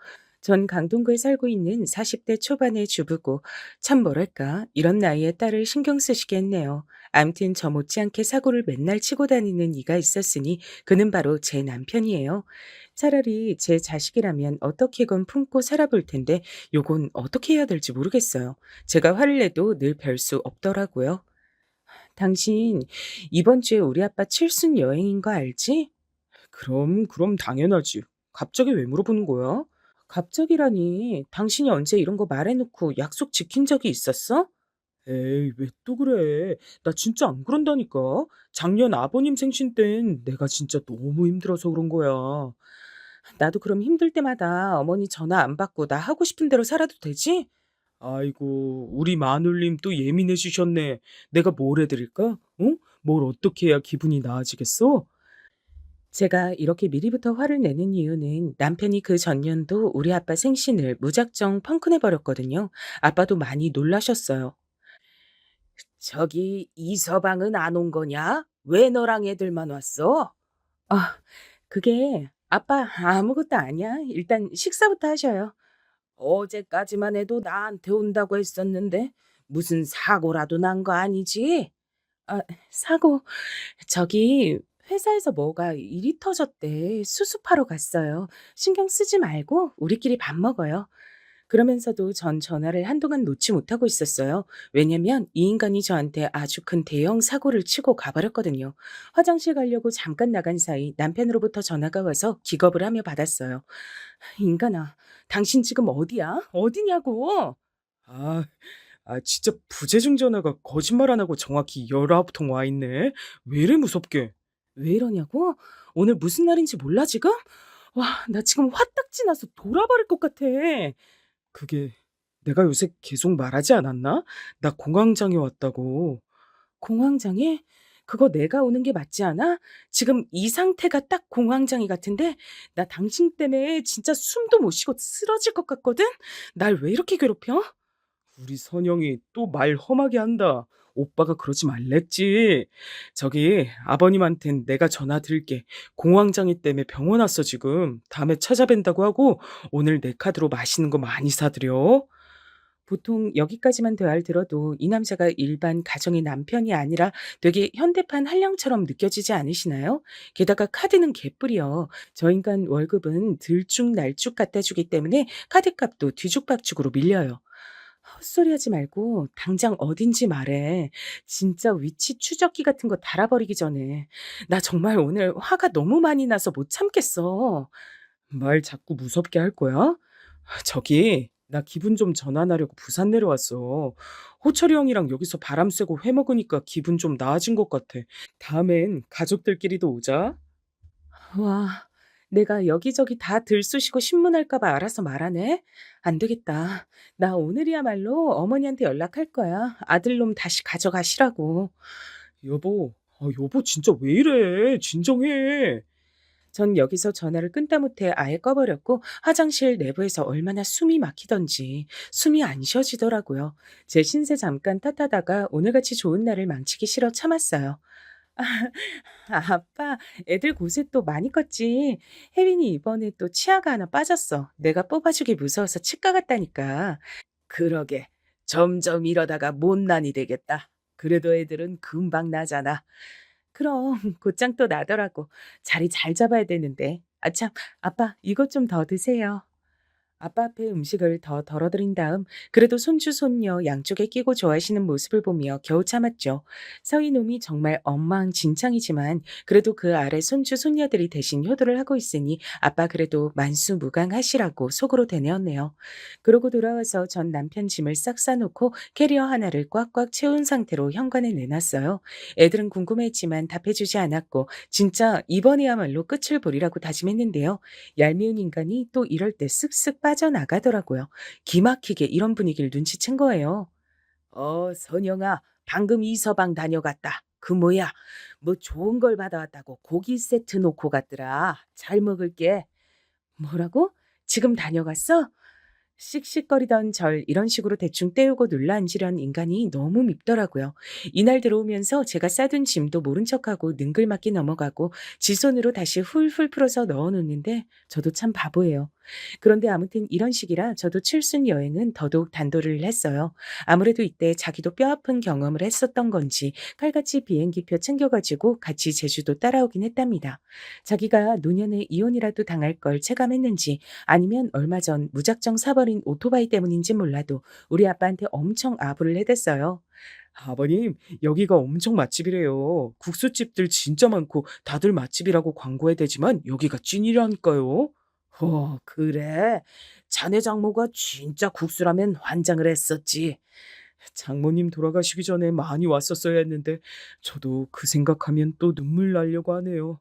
전 강동구에 살고 있는 40대 초반의 주부고 참 뭐랄까 이런 나이에 딸을 신경 쓰시게 했네요. 암튼 저 못지않게 사고를 맨날 치고 다니는 이가 있었으니 그는 바로 제 남편이에요. 차라리 제 자식이라면 어떻게건 품고 살아볼 텐데 요건 어떻게 해야 될지 모르겠어요. 제가 화를 내도 늘 별 수 없더라고요. 당신 이번 주에 우리 아빠 칠순 여행인 거 알지? 그럼 당연하지. 갑자기 왜 물어보는 거야? 갑자기라니. 당신이 언제 이런 거 말해놓고 약속 지킨 적이 있었어? 에이, 왜 또 그래? 나 진짜 안 그런다니까. 작년 아버님 생신 땐 내가 진짜 너무 힘들어서 그런 거야. 나도 그럼 힘들 때마다 어머니 전화 안 받고 나 하고 싶은 대로 살아도 되지? 아이고, 우리 마눌님 또 예민해지셨네. 내가 뭘 해드릴까? 어? 뭘 어떻게 해야 기분이 나아지겠어? 제가 이렇게 미리부터 화를 내는 이유는 남편이 그 전년도 우리 아빠 생신을 무작정 펑크내 버렸거든요. 아빠도 많이 놀라셨어요. 저기 이서방은 안 온 거냐? 왜 너랑 애들만 왔어? 아, 그게 아빠 아무것도 아니야. 일단 식사부터 하셔요. 어제까지만 해도 나한테 온다고 했었는데 무슨 사고라도 난 거 아니지? 아, 사고. 저기 회사에서 뭐가 일이 터졌대. 수습하러 갔어요. 신경 쓰지 말고 우리끼리 밥 먹어요. 그러면서도 전 전화를 한동안 놓지 못하고 있었어요. 왜냐면 이 인간이 저한테 아주 큰 대형 사고를 치고 가버렸거든요. 화장실 가려고 잠깐 나간 사이 남편으로부터 전화가 와서 기겁을 하며 받았어요. 인간아, 당신 지금 어디야? 어디냐고? 아, 진짜 부재중 전화가 거짓말 안 하고 정확히 19통 와 있네. 왜 이래 무섭게? 왜 이러냐고? 오늘 무슨 날인지 몰라 지금? 와, 나 지금 화딱지 나서 돌아버릴 것 같아. 그게 내가 요새 계속 말하지 않았나? 나 공황장애 왔다고. 공황장애? 그거 내가 오는 게 맞지 않아? 지금 이 상태가 딱 공황장애 같은데 나 당신 때문에 진짜 숨도 못 쉬고 쓰러질 것 같거든? 날 왜 이렇게 괴롭혀? 우리 선영이 또 말 험하게 한다. 오빠가 그러지 말랬지. 저기 아버님한텐 내가 전화 드릴게. 공황장애 때문에 병원 왔어 지금. 다음에 찾아뵌다고 하고 오늘 내 카드로 맛있는 거 많이 사드려. 보통 여기까지만 대화를 들어도 이 남자가 일반 가정의 남편이 아니라 되게 현대판 한량처럼 느껴지지 않으시나요? 게다가 카드는 개뿔이요. 저 인간 월급은 들쭉날쭉 갖다 주기 때문에 카드값도 뒤죽박죽으로 밀려요. 헛소리하지 말고 당장 어딘지 말해. 진짜 위치 추적기 같은 거 달아버리기 전에. 나 정말 오늘 화가 너무 많이 나서 못 참겠어. 말 자꾸 무섭게 할 거야? 저기 나 기분 좀 전환하려고 부산 내려왔어. 호철이 형이랑 여기서 바람 쐬고 회 먹으니까 기분 좀 나아진 것 같아. 다음엔 가족들끼리도 오자. 와, 내가 여기저기 다 들쑤시고 신문할까 봐 알아서 말하네. 안 되겠다. 나 오늘이야말로 어머니한테 연락할 거야. 아들놈 다시 가져가시라고. 여보, 여보 진짜 왜 이래? 진정해. 전 여기서 전화를 끊다 못해 아예 꺼버렸고 화장실 내부에서 얼마나 숨이 막히던지 숨이 안 쉬어지더라고요. 제 신세 잠깐 탓하다가 오늘같이 좋은 날을 망치기 싫어 참았어요. 아빠, 애들 곳에 또 많이 컸지. 혜빈이 이번에 또 치아가 하나 빠졌어. 내가 뽑아주기 무서워서 치과 갔다니까. 그러게. 점점 이러다가 못난이 되겠다. 그래도 애들은 금방 나잖아. 그럼 곧장 또 나더라고. 자리 잘 잡아야 되는데. 아 참, 아빠 이것 좀 더 드세요. 아빠 앞에 음식을 더 덜어드린 다음 그래도 손주 손녀 양쪽에 끼고 좋아하시는 모습을 보며 겨우 참았죠. 서이놈이 정말 엉망진창이지만 그래도 그 아래 손주 손녀들이 대신 효도를 하고 있으니 아빠 그래도 만수무강하시라고 속으로 되뇌었네요. 그러고 돌아와서 전 남편 짐을 싹 싸놓고 캐리어 하나를 꽉꽉 채운 상태로 현관에 내놨어요. 애들은 궁금해했지만 답해주지 않았고 진짜 이번에야말로 끝을 보리라고 다짐했는데요. 얄미운 인간이 또 이럴 때 쓱쓱 빠져나가더라고요. 기막히게 이런 분위기를 눈치챈 거예요. 선영아, 방금 이서방 다녀갔다. 그 뭐야, 뭐 좋은 걸 받아왔다고 고기 세트 놓고 갔더라. 잘 먹을게. 뭐라고? 지금 다녀갔어? 씩씩거리던 절 이런 식으로 대충 때우고 눌러앉으려는 인간이 너무 밉더라고요. 이날 들어오면서 제가 싸둔 짐도 모른 척하고 능글맞게 넘어가고 지 손으로 다시 훌훌 풀어서 넣어놓는데 저도 참 바보예요. 그런데 아무튼 이런 식이라 저도 칠순 여행은 더더욱 단도리를 했어요. 아무래도 이때 자기도 뼈아픈 경험을 했었던 건지 칼같이 비행기표 챙겨가지고 같이 제주도 따라오긴 했답니다. 자기가 노년에 이혼이라도 당할 걸 체감했는지 아니면 얼마 전 무작정 사버린 오토바이 때문인지 몰라도 우리 아빠한테 엄청 아부를 해댔어요. 아버님, 여기가 엄청 맛집이래요. 국수집들 진짜 많고 다들 맛집이라고 광고해 대지만 여기가 찐이라니까요. 그래. 자네 장모가 진짜 국수라면 환장을 했었지. 장모님 돌아가시기 전에 많이 왔었어야 했는데 저도 그 생각하면 또 눈물 나려고 하네요.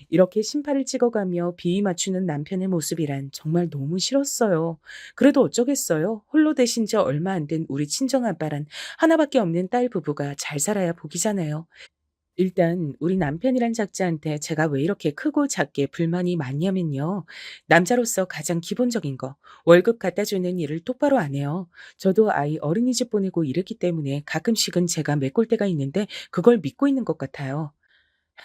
이렇게 신발을 찍어가며 비위 맞추는 남편의 모습이란 정말 너무 싫었어요. 그래도 어쩌겠어요. 홀로 되신 지 얼마 안 된 우리 친정아빠란 하나밖에 없는 딸 부부가 잘 살아야 복이잖아요. 일단 우리 남편이란 작자한테 제가 왜 이렇게 크고 작게 불만이 많냐면요. 남자로서 가장 기본적인 거, 월급 갖다 주는 일을 똑바로 안 해요. 저도 아이 어린이집 보내고 이랬기 때문에 가끔씩은 제가 메꿀 때가 있는데 그걸 믿고 있는 것 같아요.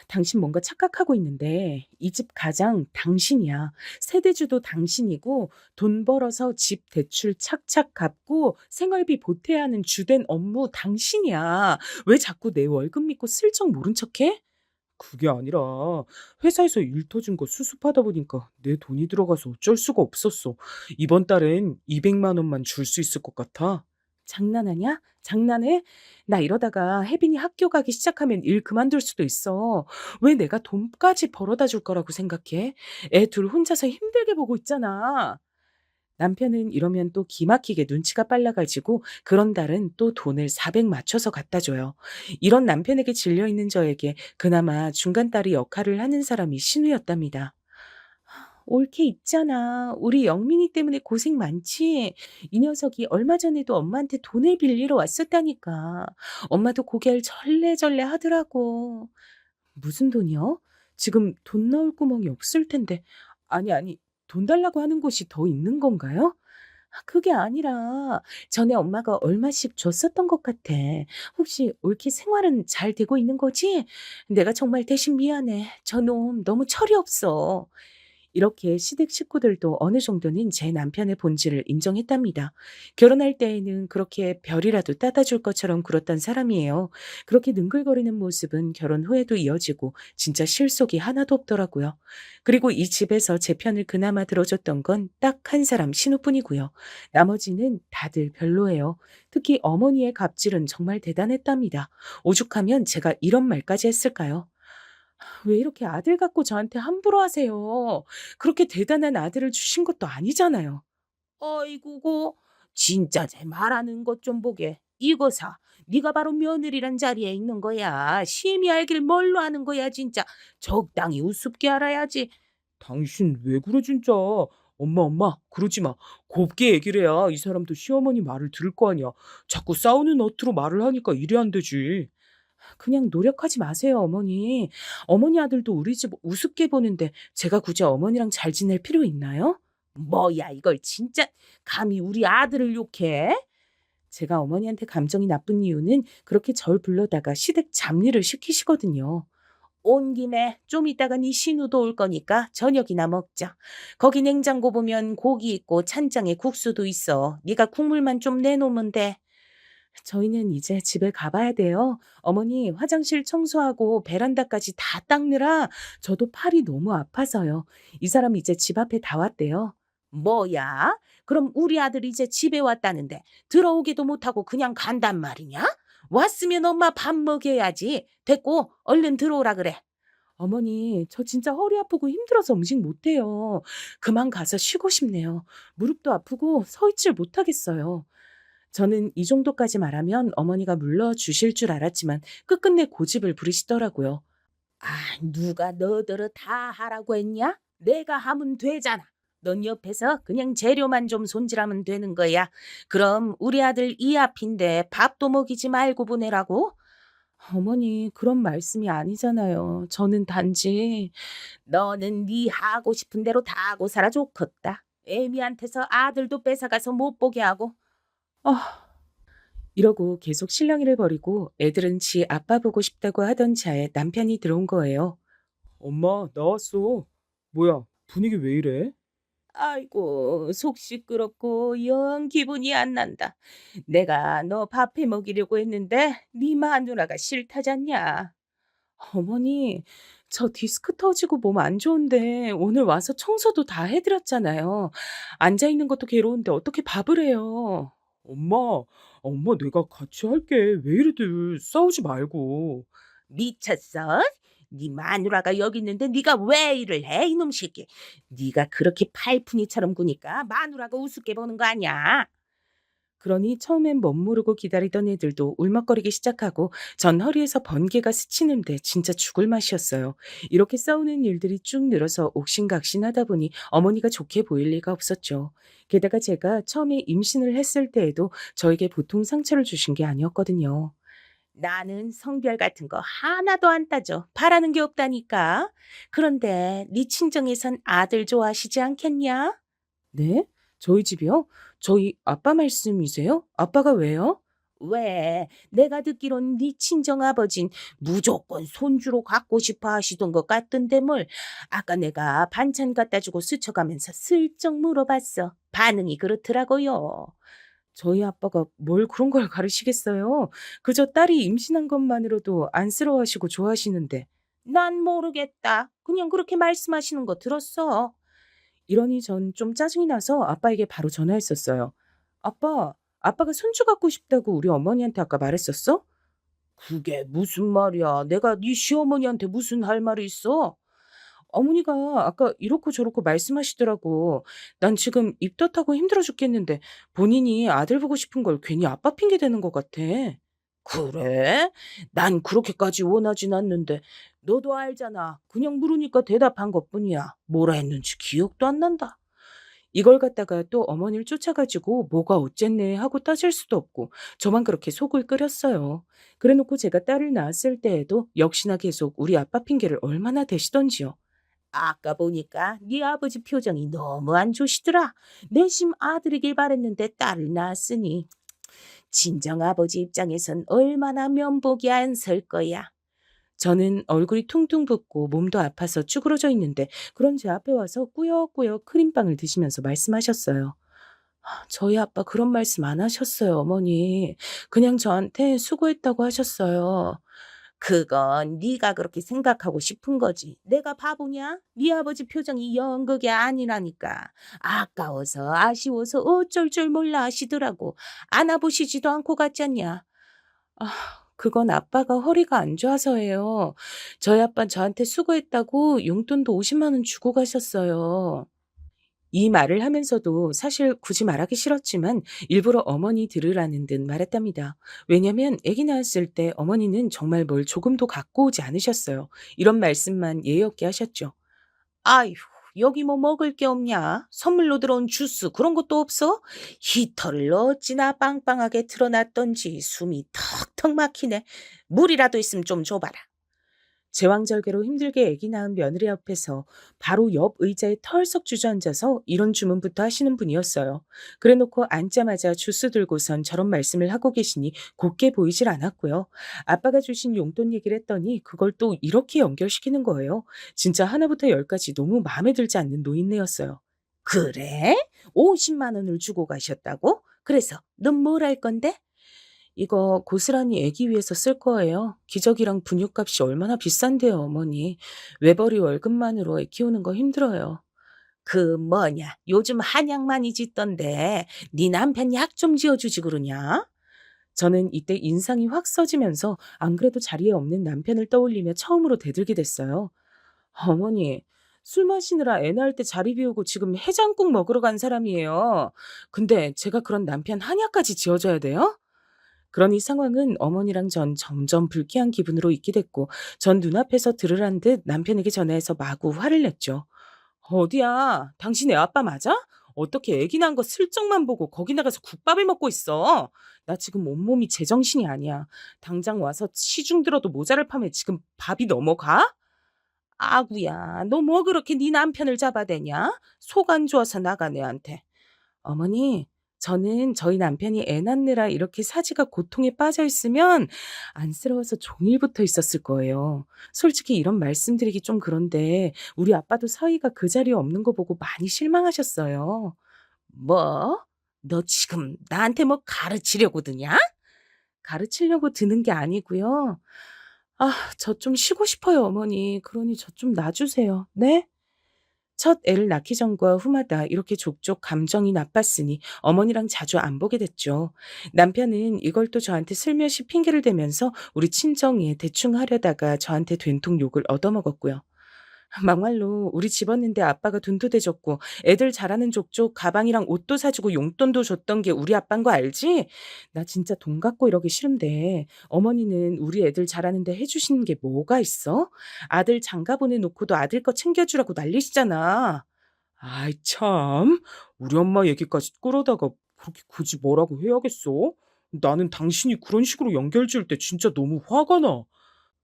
당신 뭔가 착각하고 있는데 이 집 가장 당신이야. 세대주도 당신이고 돈 벌어서 집 대출 착착 갚고 생활비 보태야 하는 주된 업무 당신이야. 왜 자꾸 내 월급 믿고 슬쩍 모른 척해? 그게 아니라 회사에서 일 터진 거 수습하다 보니까 내 돈이 들어가서 어쩔 수가 없었어. 이번 달엔 200만 원만 줄 수 있을 것 같아. 장난하냐? 장난해? 나 이러다가 혜빈이 학교 가기 시작하면 일 그만둘 수도 있어. 왜 내가 돈까지 벌어다 줄 거라고 생각해? 애 둘 혼자서 힘들게 보고 있잖아. 남편은 이러면 또 기막히게 눈치가 빨라가지고 그런 달은 또 돈을 400 맞춰서 갖다 줘요. 이런 남편에게 질려 있는 저에게 그나마 중간다리 역할을 하는 사람이 신우였답니다. 옳게 있잖아. 우리 영민이 때문에 고생 많지? 이 녀석이 얼마 전에도 엄마한테 돈을 빌리러 왔었다니까. 엄마도 고개를 절레절레 하더라고. 무슨 돈이요? 지금 돈 넣을 구멍이 없을 텐데. 아니, 돈 달라고 하는 곳이 더 있는 건가요? 그게 아니라 전에 엄마가 얼마씩 줬었던 것 같아. 혹시 옳게 생활은 잘 되고 있는 거지? 내가 정말 대신 미안해. 저놈 너무 철이 없어. 이렇게 시댁 식구들도 어느 정도는 제 남편의 본질을 인정했답니다. 결혼할 때에는 그렇게 별이라도 따다 줄 것처럼 굴었던 사람이에요. 그렇게 능글거리는 모습은 결혼 후에도 이어지고 진짜 실속이 하나도 없더라고요. 그리고 이 집에서 제 편을 그나마 들어줬던 건 딱 한 사람 신우뿐이고요. 나머지는 다들 별로예요. 특히 어머니의 갑질은 정말 대단했답니다. 오죽하면 제가 이런 말까지 했을까요? 왜 이렇게 아들 갖고 저한테 함부로 하세요? 그렇게 대단한 아들을 주신 것도 아니잖아요. 어이구고, 진짜 제 말하는 것 좀 보게. 이거 사. 네가 바로 며느리란 자리에 있는 거야. 심히 알길 뭘로 하는 거야, 진짜. 적당히 우습게 알아야지. 당신 왜 그래 진짜. 엄마 그러지 마. 곱게 얘기를 해야 이 사람도 시어머니 말을 들을 거 아니야. 자꾸 싸우는 어투로 말을 하니까 일이 안 되지. 그냥 노력하지 마세요, 어머니. 어머니 아들도 우리 집 우습게 보는데 제가 굳이 어머니랑 잘 지낼 필요 있나요? 뭐야, 이걸 진짜 감히 우리 아들을 욕해? 제가 어머니한테 감정이 나쁜 이유는 그렇게 절 불러다가 시댁 잡일을 시키시거든요. 온 김에 좀 이따가 네 신우도 올 거니까 저녁이나 먹자. 거기 냉장고 보면 고기 있고 찬장에 국수도 있어. 네가 국물만 좀 내놓으면 돼. 저희는 이제 집에 가봐야 돼요. 어머니 화장실 청소하고 베란다까지 다 닦느라 저도 팔이 너무 아파서요. 이 사람 이제 집 앞에 다 왔대요. 뭐야? 그럼 우리 아들 이제 집에 왔다는데 들어오기도 못하고 그냥 간단 말이냐? 왔으면 엄마 밥 먹여야지. 됐고 얼른 들어오라 그래. 어머니, 저 진짜 허리 아프고 힘들어서 음식 못해요. 그만 가서 쉬고 싶네요. 무릎도 아프고 서 있질 못하겠어요. 저는 이 정도까지 말하면 어머니가 물러주실 줄 알았지만 끝끝내 고집을 부리시더라고요. 아, 누가 너더러 다 하라고 했냐? 내가 하면 되잖아. 넌 옆에서 그냥 재료만 좀 손질하면 되는 거야. 그럼 우리 아들 이 앞인데 밥도 먹이지 말고 보내라고? 어머니, 그런 말씀이 아니잖아요. 저는 단지 너는 네 하고 싶은 대로 다 하고 살아 좋겠다. 애미한테서 아들도 뺏어가서 못 보게 하고. 아, 이러고 계속 실랑이를 벌이고 애들은 지 아빠 보고 싶다고 하던 차에 남편이 들어온 거예요. 엄마 나왔어. 뭐야 분위기 왜 이래? 아이고, 속 시끄럽고 영 기분이 안 난다. 내가 너 밥해 먹이려고 했는데 네 마누라가 싫다잖냐. 어머니, 저 디스크 터지고 몸 안 좋은데 오늘 와서 청소도 다 해드렸잖아요. 앉아 있는 것도 괴로운데 어떻게 밥을 해요? 엄마, 엄마 내가 같이 할게. 왜 이래들 싸우지 말고. 미쳤어? 네 마누라가 여기 있는데 네가 왜 일을 해, 이놈 새끼. 네가 그렇게 팔푼이처럼 구니까 마누라가 우습게 보는 거 아니야. 그러니 처음엔 멋모르고 기다리던 애들도 울먹거리기 시작하고 전 허리에서 번개가 스치는데 진짜 죽을 맛이었어요. 이렇게 싸우는 일들이 쭉 늘어서 옥신각신하다 보니 어머니가 좋게 보일 리가 없었죠. 게다가 제가 처음에 임신을 했을 때에도 저에게 보통 상처를 주신 게 아니었거든요. 나는 성별 같은 거 하나도 안 따져. 바라는 게 없다니까. 그런데 네 친정에선 아들 좋아하시지 않겠냐? 네? 저희 집이요? 저희 아빠 말씀이세요? 아빠가 왜요? 왜? 내가 듣기론 네 친정아버진 무조건 손주로 갖고 싶어 하시던 것 같던데 뭘. 아까 내가 반찬 갖다 주고 스쳐가면서 슬쩍 물어봤어. 반응이 그렇더라고요. 저희 아빠가 뭘 그런 걸 가르치겠어요? 그저 딸이 임신한 것만으로도 안쓰러워하시고 좋아하시는데. 난 모르겠다. 그냥 그렇게 말씀하시는 거 들었어. 이러니 전 좀 짜증이 나서 아빠에게 바로 전화했었어요. 아빠, 아빠가 손주 갖고 싶다고 우리 어머니한테 아까 말했었어? 그게 무슨 말이야. 내가 네 시어머니한테 무슨 할 말이 있어? 어머니가 아까 이렇고 저렇고 말씀하시더라고. 난 지금 입 덧하고 힘들어 죽겠는데 본인이 아들 보고 싶은 걸 괜히 아빠 핑계 대는 것 같아. 그래? 난 그렇게까지 원하진 않는데 너도 알잖아. 그냥 물으니까 대답한 것뿐이야. 뭐라 했는지 기억도 안 난다. 이걸 갖다가 또 어머니를 쫓아가지고 뭐가 어쨌네 하고 따질 수도 없고 저만 그렇게 속을 끓였어요. 그래놓고 제가 딸을 낳았을 때에도 역시나 계속 우리 아빠 핑계를 얼마나 대시던지요. 아까 보니까 네 아버지 표정이 너무 안 좋으시더라. 내심 아들이길 바랬는데 딸을 낳았으니. 친정아버지 입장에선 얼마나 면목이 안 설 거야. 저는 얼굴이 퉁퉁 붓고 몸도 아파서 쭈그러져 있는데 그런 제 앞에 와서 꾸역꾸역 크림빵을 드시면서 말씀하셨어요. 저희 아빠 그런 말씀 안 하셨어요, 어머니. 그냥 저한테 수고했다고 하셨어요. 그건 네가 그렇게 생각하고 싶은 거지. 내가 바보냐? 네 아버지 표정이 영 그게 아니라니까. 아까워서 아쉬워서 어쩔 줄 몰라 하시더라고. 안아보시지도 않고 갔잖냐. 아, 그건 아빠가 허리가 안 좋아서예요. 저희 아빠는 저한테 수고했다고 용돈도 50만 원 주고 가셨어요. 이 말을 하면서도 사실 굳이 말하기 싫었지만 일부러 어머니 들으라는 듯 말했답니다. 왜냐면 아기 낳았을 때 어머니는 정말 뭘 조금도 갖고 오지 않으셨어요. 이런 말씀만 예의 없게 하셨죠. 아휴, 여기 뭐 먹을 게 없냐? 선물로 들어온 주스 그런 것도 없어? 히터를 어찌나 빵빵하게 틀어놨던지 숨이 턱턱 막히네. 물이라도 있으면 좀 줘봐라. 제왕절개로 힘들게 아기 낳은 며느리 옆에서 바로 옆 의자에 털썩 주저앉아서 이런 주문부터 하시는 분이었어요. 그래놓고 앉자마자 주스 들고선 저런 말씀을 하고 계시니 곱게 보이질 않았고요. 아빠가 주신 용돈 얘기를 했더니 그걸 또 이렇게 연결시키는 거예요. 진짜 하나부터 열까지 너무 마음에 들지 않는 노인네였어요. 그래? 50만 원을 주고 가셨다고? 그래서 넌 뭘 할 건데? 이거 고스란히 애기 위해서 쓸 거예요. 기저귀랑 분유값이 얼마나 비싼데요, 어머니. 외벌이 월급만으로 애 키우는 거 힘들어요. 그 뭐냐, 요즘 한약 많이 짓던데 네 남편 약 좀 지어주지 그러냐? 저는 이때 인상이 확 써지면서 안 그래도 자리에 없는 남편을 떠올리며 처음으로 대들게 됐어요. 어머니, 술 마시느라 애 낳을 때 자리 비우고 지금 해장국 먹으러 간 사람이에요. 근데 제가 그런 남편 한약까지 지어줘야 돼요? 그러니 상황은 어머니랑 전 점점 불쾌한 기분으로 있게 됐고 전 눈앞에서 들으란 듯 남편에게 전화해서 마구 화를 냈죠. 어디야? 당신 애 아빠 맞아? 어떻게 애기 낳은 거 슬쩍만 보고 거기 나가서 국밥을 먹고 있어? 나 지금 온몸이 제정신이 아니야. 당장 와서 시중 들어도 모자를 파면 지금 밥이 넘어가? 아구야, 너 뭐 그렇게 네 남편을 잡아대냐? 속 안 좋아서 나간 애한테. 어머니, 저는 저희 남편이 애 낳느라 이렇게 사지가 고통에 빠져 있으면 안쓰러워서 종일 붙어 있었을 거예요. 솔직히 이런 말씀드리기 좀 그런데 우리 아빠도 서희가 그 자리에 없는 거 보고 많이 실망하셨어요. 뭐? 너 지금 나한테 뭐 가르치려고 드냐? 가르치려고 드는 게 아니고요. 아, 저 좀 쉬고 싶어요, 어머니. 그러니 저 좀 놔주세요. 네? 첫 애를 낳기 전과 후마다 이렇게 족족 감정이 나빴으니 어머니랑 자주 안 보게 됐죠. 남편은 이걸 또 저한테 슬며시 핑계를 대면서 우리 친정에 대충 하려다가 저한테 된통 욕을 얻어먹었고요. 막말로 우리 집 왔는데 아빠가 돈도 대줬고 애들 자라는 족족 가방이랑 옷도 사주고 용돈도 줬던 게 우리 아빠인 거 알지? 나 진짜 돈 갖고 이러기 싫은데 어머니는 우리 애들 자라는데 해주시는 게 뭐가 있어? 아들 장가 보내놓고도 아들 거 챙겨주라고 난리시잖아. 아이 참. 우리 엄마 얘기까지 끌어다가 그렇게 굳이 뭐라고 해야겠어? 나는 당신이 그런 식으로 연결 지을 때 진짜 너무 화가 나.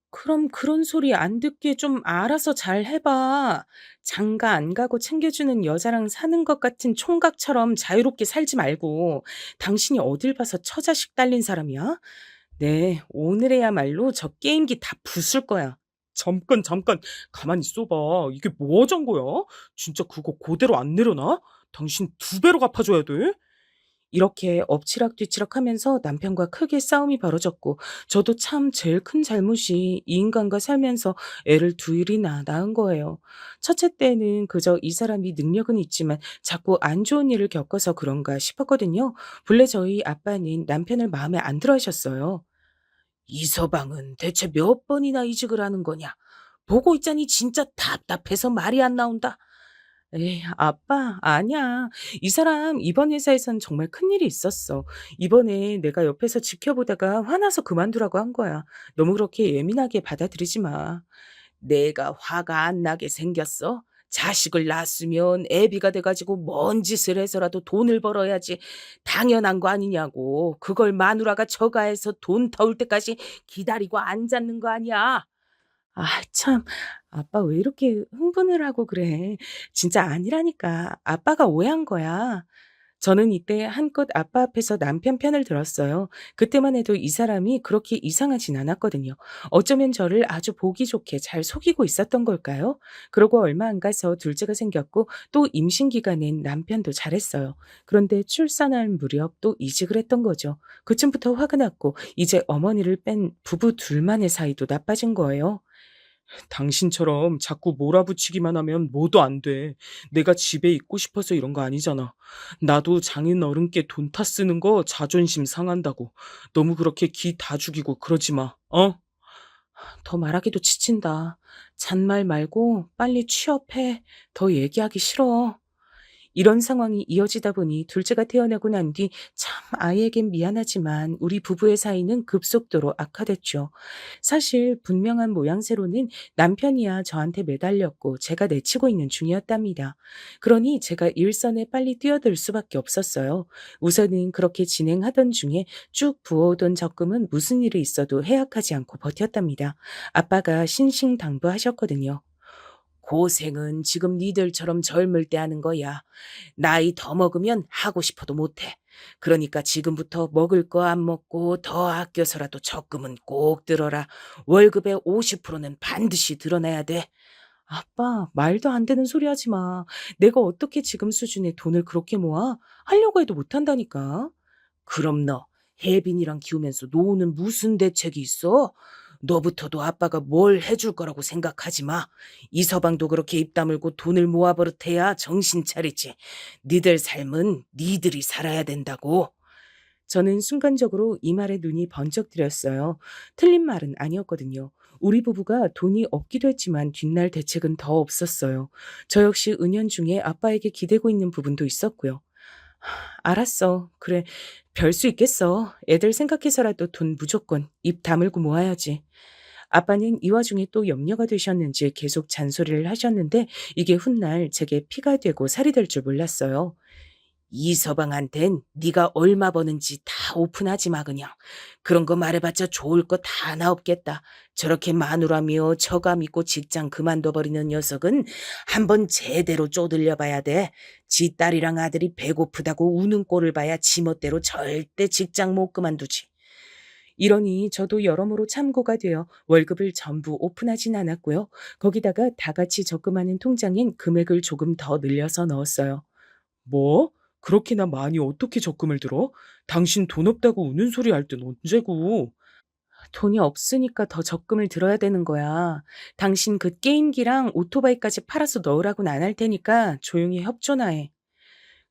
그럼 그런 소리 안 듣게 좀 알아서 잘 해봐. 장가 안 가고 챙겨주는 여자랑 사는 것 같은 총각처럼 자유롭게 살지 말고. 당신이 어딜 봐서 처자식 딸린 사람이야? 네, 오늘에야말로 저 게임기 다 부술 거야. 잠깐 가만히 있어봐. 이게 뭐 하자는 거야? 진짜 그거 그대로 안 내려놔? 당신 2배로 갚아줘야 돼? 이렇게 엎치락뒤치락 하면서 남편과 크게 싸움이 벌어졌고, 저도 참 제일 큰 잘못이 이 인간과 살면서 애를 둘이나 낳은 거예요. 첫째 때는 그저 이 사람이 능력은 있지만 자꾸 안 좋은 일을 겪어서 그런가 싶었거든요. 본래 저희 아빠는 남편을 마음에 안 들어 하셨어요. 이 서방은 대체 몇 번이나 이직을 하는 거냐? 보고 있자니 진짜 답답해서 말이 안 나온다. 에이, 아빠, 아니야. 이 사람 이번 회사에선 정말 큰일이 있었어. 이번에 내가 옆에서 지켜보다가 화나서 그만두라고 한 거야. 너무 그렇게 예민하게 받아들이지 마. 내가 화가 안 나게 생겼어? 자식을 낳았으면 애비가 돼가지고 뭔 짓을 해서라도 돈을 벌어야지. 당연한 거 아니냐고. 그걸 마누라가 처가해서 돈 터올 때까지 기다리고 앉았는 거 아니야. 아, 참. 아빠 왜 이렇게 흥분을 하고 그래. 진짜 아니라니까. 아빠가 오해한 거야. 저는 이때 한껏 아빠 앞에서 남편 편을 들었어요. 그때만 해도 이 사람이 그렇게 이상하진 않았거든요. 어쩌면 저를 아주 보기 좋게 잘 속이고 있었던 걸까요? 그러고 얼마 안 가서 둘째가 생겼고 또 임신 기간엔 남편도 잘했어요. 그런데 출산할 무렵 또 이직을 했던 거죠. 그쯤부터 화가 났고 이제 어머니를 뺀 부부 둘만의 사이도 나빠진 거예요. 당신처럼 자꾸 몰아붙이기만 하면 뭐도 안 돼. 내가 집에 있고 싶어서 이런 거 아니잖아. 나도 장인 어른께 돈 타 쓰는 거 자존심 상한다고. 너무 그렇게 기 다 죽이고 그러지 마. 어? 더 말하기도 지친다. 잔말 말고 빨리 취업해. 더 얘기하기 싫어. 이런 상황이 이어지다 보니 둘째가 태어나고 난 뒤 참 아이에겐 미안하지만 우리 부부의 사이는 급속도로 악화됐죠. 사실 분명한 모양새로는 남편이야 저한테 매달렸고 제가 내치고 있는 중이었답니다. 그러니 제가 일선에 빨리 뛰어들 수밖에 없었어요. 우선은 그렇게 진행하던 중에 쭉 부어오던 적금은 무슨 일이 있어도 해약하지 않고 버텼답니다. 아빠가 신신당부하셨거든요. 고생은 지금 니들처럼 젊을 때 하는 거야. 나이 더 먹으면 하고 싶어도 못해. 그러니까 지금부터 먹을 거 안 먹고 더 아껴서라도 적금은 꼭 들어라. 월급의 50%는 반드시 드러내야 돼. 아빠, 말도 안 되는 소리 하지 마. 내가 어떻게 지금 수준의 돈을 그렇게 모아? 하려고 해도 못한다니까. 그럼 너 혜빈이랑 키우면서 노후는 무슨 대책이 있어? 너부터도 아빠가 뭘 해줄 거라고 생각하지 마. 이서방도 그렇게 입 다물고 돈을 모아버릇해야 정신 차리지. 니들 삶은 니들이 살아야 된다고. 저는 순간적으로 이 말에 눈이 번쩍 들었어요. 틀린 말은 아니었거든요. 우리 부부가 돈이 없기도 했지만 뒷날 대책은 더 없었어요. 저 역시 은연중에 아빠에게 기대고 있는 부분도 있었고요. 알았어. 그래. 별 수 있겠어. 애들 생각해서라도 돈 무조건 입 다물고 모아야지. 아빠는 이 와중에 또 염려가 되셨는지 계속 잔소리를 하셨는데 이게 훗날 제게 피가 되고 살이 될 줄 몰랐어요. 이서방한텐 네가 얼마 버는지 다 오픈하지 마 그냥. 그런 거 말해봤자 좋을 거 다 하나 없겠다. 저렇게 마누라며 처가 믿고 직장 그만둬버리는 녀석은 한번 제대로 쪼들려봐야 돼. 지 딸이랑 아들이 배고프다고 우는 꼴을 봐야 지멋대로 절대 직장 못 그만두지. 이러니 저도 여러모로 참고가 되어 월급을 전부 오픈하진 않았고요. 거기다가 다 같이 적금하는 통장엔 금액을 조금 더 늘려서 넣었어요. 뭐? 그렇게나 많이 어떻게 적금을 들어? 당신 돈 없다고 우는 소리 할 땐 언제고? 돈이 없으니까 더 적금을 들어야 되는 거야. 당신 그 게임기랑 오토바이까지 팔아서 넣으라고는 안 할 테니까 조용히 협조나 해.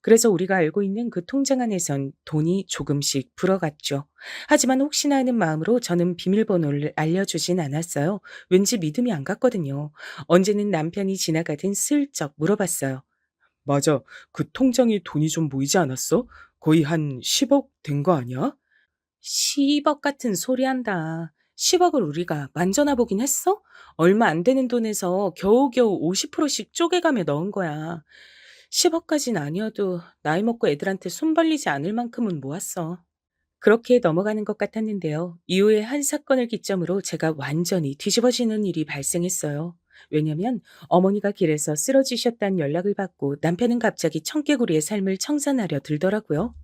그래서 우리가 알고 있는 그 통장 안에선 돈이 조금씩 불어갔죠. 하지만 혹시나 하는 마음으로 저는 비밀번호를 알려주진 않았어요. 왠지 믿음이 안 갔거든요. 언제는 남편이 지나가든 슬쩍 물어봤어요. 맞아. 그 통장에 돈이 좀 모이지 않았어? 거의 한 10억 된 거 아니야? 10억 같은 소리 한다. 10억을 우리가 만져나 보긴 했어? 얼마 안 되는 돈에서 겨우겨우 50%씩 쪼개가며 넣은 거야. 10억까진 아니어도 나이 먹고 애들한테 손 벌리지 않을 만큼은 모았어. 그렇게 넘어가는 것 같았는데요. 이후에 한 사건을 기점으로 제가 완전히 뒤집어지는 일이 발생했어요. 왜냐면 어머니가 길에서 쓰러지셨다는 연락을 받고 남편은 갑자기 청개구리의 삶을 청산하려 들더라고요.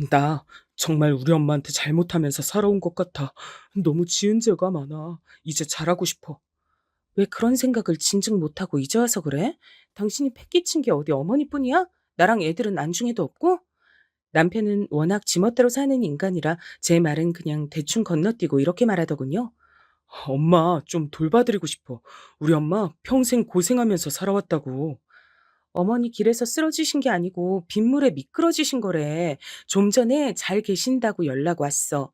나 정말 우리 엄마한테 잘못하면서 살아온 것 같아. 너무 지은 죄가 많아. 이제 잘하고 싶어. 왜 그런 생각을 진즉 못하고 이제 와서 그래? 당신이 패 끼친 게 어디 어머니뿐이야? 나랑 애들은 안중에도 없고? 남편은 워낙 지멋대로 사는 인간이라 제 말은 그냥 대충 건너뛰고 이렇게 말하더군요. 엄마 좀 돌봐드리고 싶어. 우리 엄마 평생 고생하면서 살아왔다고. 어머니 길에서 쓰러지신 게 아니고 빗물에 미끄러지신 거래. 좀 전에 잘 계신다고 연락 왔어.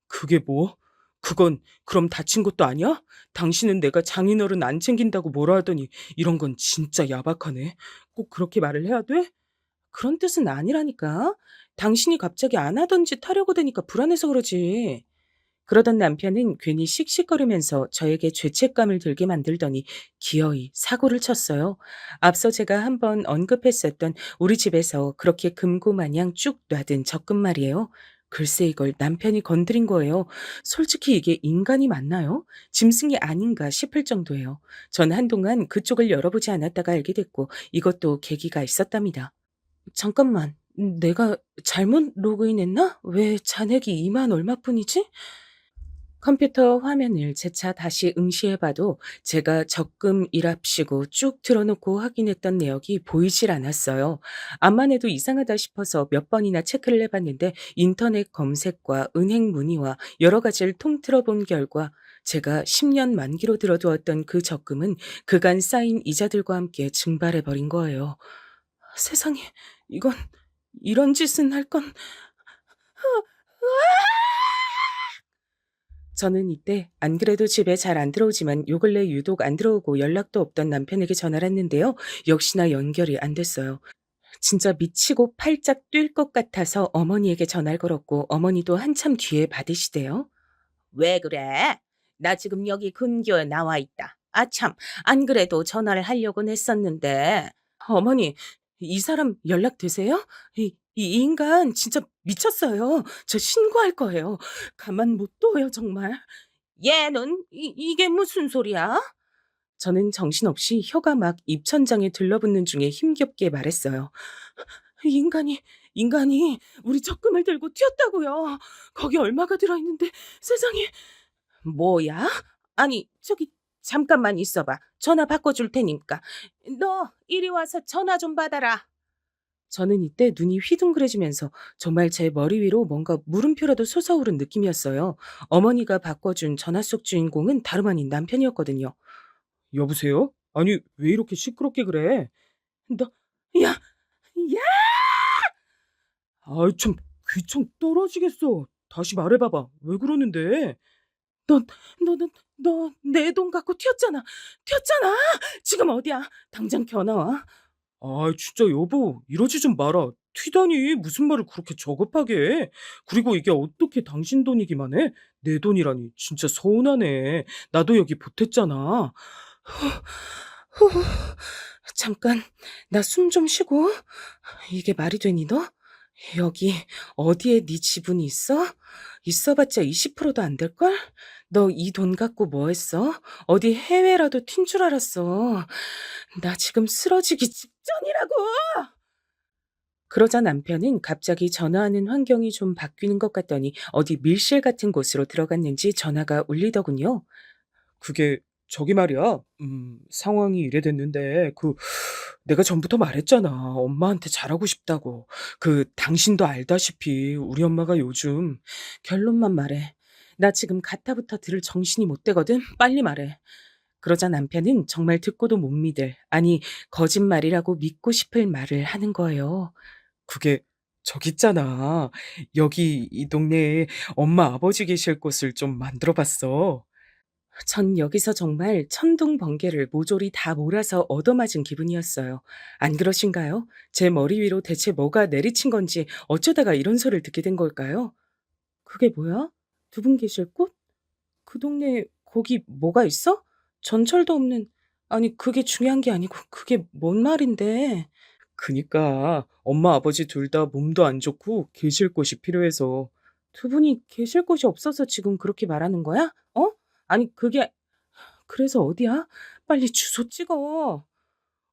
그게 뭐? 그건 그럼 다친 것도 아니야? 당신은 내가 장인어른 안 챙긴다고 뭐라 하더니 이런 건 진짜 야박하네. 꼭 그렇게 말을 해야 돼? 그런 뜻은 아니라니까. 당신이 갑자기 안 하던 짓 하려고 되니까 불안해서 그러지. 그러던 남편은 괜히 씩씩거리면서 저에게 죄책감을 들게 만들더니 기어이 사고를 쳤어요. 앞서 제가 한번 언급했었던 우리 집에서 그렇게 금고마냥 쭉 놔둔 적금 말이에요. 글쎄 이걸 남편이 건드린 거예요. 솔직히 이게 인간이 맞나요? 짐승이 아닌가 싶을 정도예요. 전 한동안 그쪽을 열어보지 않았다가 알게 됐고 이것도 계기가 있었답니다. 잠깐만, 내가 잘못 로그인했나? 왜 잔액이 2만 얼마뿐이지? 컴퓨터 화면을 재차 다시 응시해봐도 제가 적금 일합시고 쭉 틀어놓고 확인했던 내역이 보이질 않았어요. 암만 해도 이상하다 싶어서 몇 번이나 체크를 해봤는데 인터넷 검색과 은행 문의와 여러 가지를 통틀어 본 결과 제가 10년 만기로 들어두었던 그 적금은 그간 쌓인 이자들과 함께 증발해버린 거예요. 세상에, 이건 이런 짓은 할 건... 저는 이때 안 그래도 집에 잘 안 들어오지만 요 근래 유독 안 들어오고 연락도 없던 남편에게 전화를 했는데요. 역시나 연결이 안 됐어요. 진짜 미치고 팔짝 뛸 것 같아서 어머니에게 전화를 걸었고 어머니도 한참 뒤에 받으시대요. 왜 그래? 나 지금 여기 근교에 나와 있다. 아참, 안 그래도 전화를 하려고는 했었는데. 어머니, 이 사람 연락되세요? 이 인간 진짜 미쳤어요. 저 신고할 거예요. 가만 못 둬요, 정말. 얘는 이게 무슨 소리야? 저는 정신없이 혀가 막 입천장에 들러붙는 중에 힘겹게 말했어요. 인간이 우리 적금을 들고 튀었다고요. 거기 얼마가 들어있는데 세상에. 뭐야? 아니, 저기 잠깐만 있어봐. 전화 바꿔줄 테니까. 너 이리 와서 전화 좀 받아라. 저는 이때 눈이 휘둥그레지면서 정말 제 머리 위로 뭔가 물음표라도 솟아오른 느낌이었어요. 어머니가 바꿔준 전화 속 주인공은 다름 아닌 남편이었거든요. 여보세요? 아니, 왜 이렇게 시끄럽게 그래? 너, 야, 야! 아이, 참, 귀청 떨어지겠어. 다시 말해봐봐. 왜 그러는데? 너, 너 내 돈 갖고 튀었잖아. 지금 어디야? 당장 겨나와. 아, 진짜 여보, 이러지 좀 마라. 튀다니 무슨 말을 그렇게 저급하게 해? 그리고 이게 어떻게 당신 돈이기만 해? 내 돈이라니 진짜 서운하네. 나도 여기 보탰잖아. 잠깐, 나 숨 좀 쉬고. 이게 말이 되니 너? 여기 어디에 네 지분이 있어? 있어봤자 20%도 안 될걸? 너 이 돈 갖고 뭐 했어? 어디 해외라도 튄 줄 알았어. 나 지금 쓰러지기 직전이라고! 그러자 남편은 갑자기 전화하는 환경이 좀 바뀌는 것 같더니 어디 밀실 같은 곳으로 들어갔는지 전화가 울리더군요. 그게 저기 말이야. 상황이 이래 됐는데 내가 전부터 말했잖아. 엄마한테 잘하고 싶다고. 당신도 알다시피 우리 엄마가 요즘 결론만 말해. 나 지금 가타부터 들을 정신이 못 되거든. 빨리 말해. 그러자 남편은 정말 듣고도 못 믿을, 아니, 거짓말이라고 믿고 싶을 말을 하는 거예요. 그게 저기 있잖아. 여기 이 동네에 엄마 아버지 계실 곳을 좀 만들어 봤어. 전 여기서 정말 천둥 번개를 모조리 다 몰아서 얻어맞은 기분이었어요. 안 그러신가요? 제 머리 위로 대체 뭐가 내리친 건지 어쩌다가 이런 소리를 듣게 된 걸까요? 그게 뭐야? 두 분 계실 곳? 그 동네 거기 뭐가 있어? 전철도 없는. 아니 그게 중요한 게 아니고 그게 뭔 말인데. 그니까 엄마 아버지 둘 다 몸도 안 좋고 계실 곳이 필요해서. 두 분이 계실 곳이 없어서 지금 그렇게 말하는 거야? 어? 아니 그게 그래서 어디야? 빨리 주소 찍어.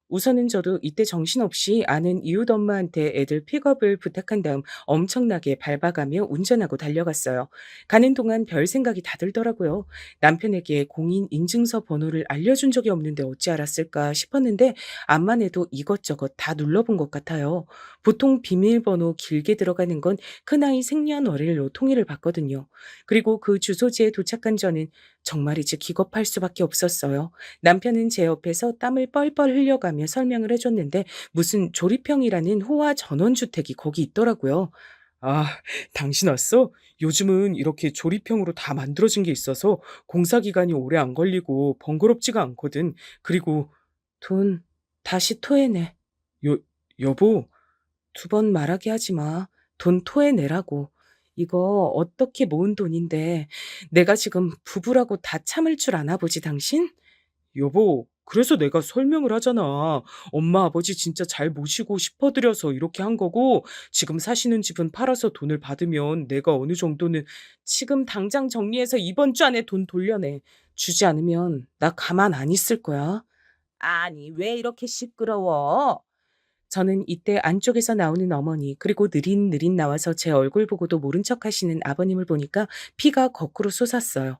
우선은 저도 이때 정신없이 아는 이웃 엄마한테 애들 픽업을 부탁한 다음 엄청나게 밟아가며 운전하고 달려갔어요. 가는 동안 별 생각이 다 들더라고요. 남편에게 공인 인증서 번호를 알려준 적이 없는데 어찌 알았을까 싶었는데 암만 해도 이것저것 다 눌러본 것 같아요. 보통 비밀번호 길게 들어가는 건 큰아이 생년월일로 통일을 받거든요. 그리고 그 주소지에 도착한 저는 정말이지 기겁할 수밖에 없었어요. 남편은 제 옆에서 땀을 뻘뻘 흘려가며 설명을 해줬는데 무슨 조립형이라는 호화 전원주택이 거기 있더라고요. 아, 당신 왔어? 요즘은 이렇게 조립형으로 다 만들어진 게 있어서 공사 기간이 오래 안 걸리고 번거롭지가 않거든. 그리고 돈 다시 토해내. 여 여보, 두 번 말하게 하지 마. 돈 토해내라고. 이거 어떻게 모은 돈인데 내가 지금 부부라고 다 참을 줄 아나 보지 당신? 여보, 그래서 내가 설명을 하잖아. 엄마 아버지 진짜 잘 모시고 싶어드려서 이렇게 한 거고, 지금 사시는 집은 팔아서 돈을 받으면 내가 어느 정도는 지금 당장 정리해서 이번 주 안에 돈 돌려내. 주지 않으면 나 가만 안 있을 거야. 아니, 왜 이렇게 시끄러워? 저는 이때 안쪽에서 나오는 어머니, 그리고 느릿느릿 나와서 제 얼굴 보고도 모른 척 하시는 아버님을 보니까 피가 거꾸로 솟았어요.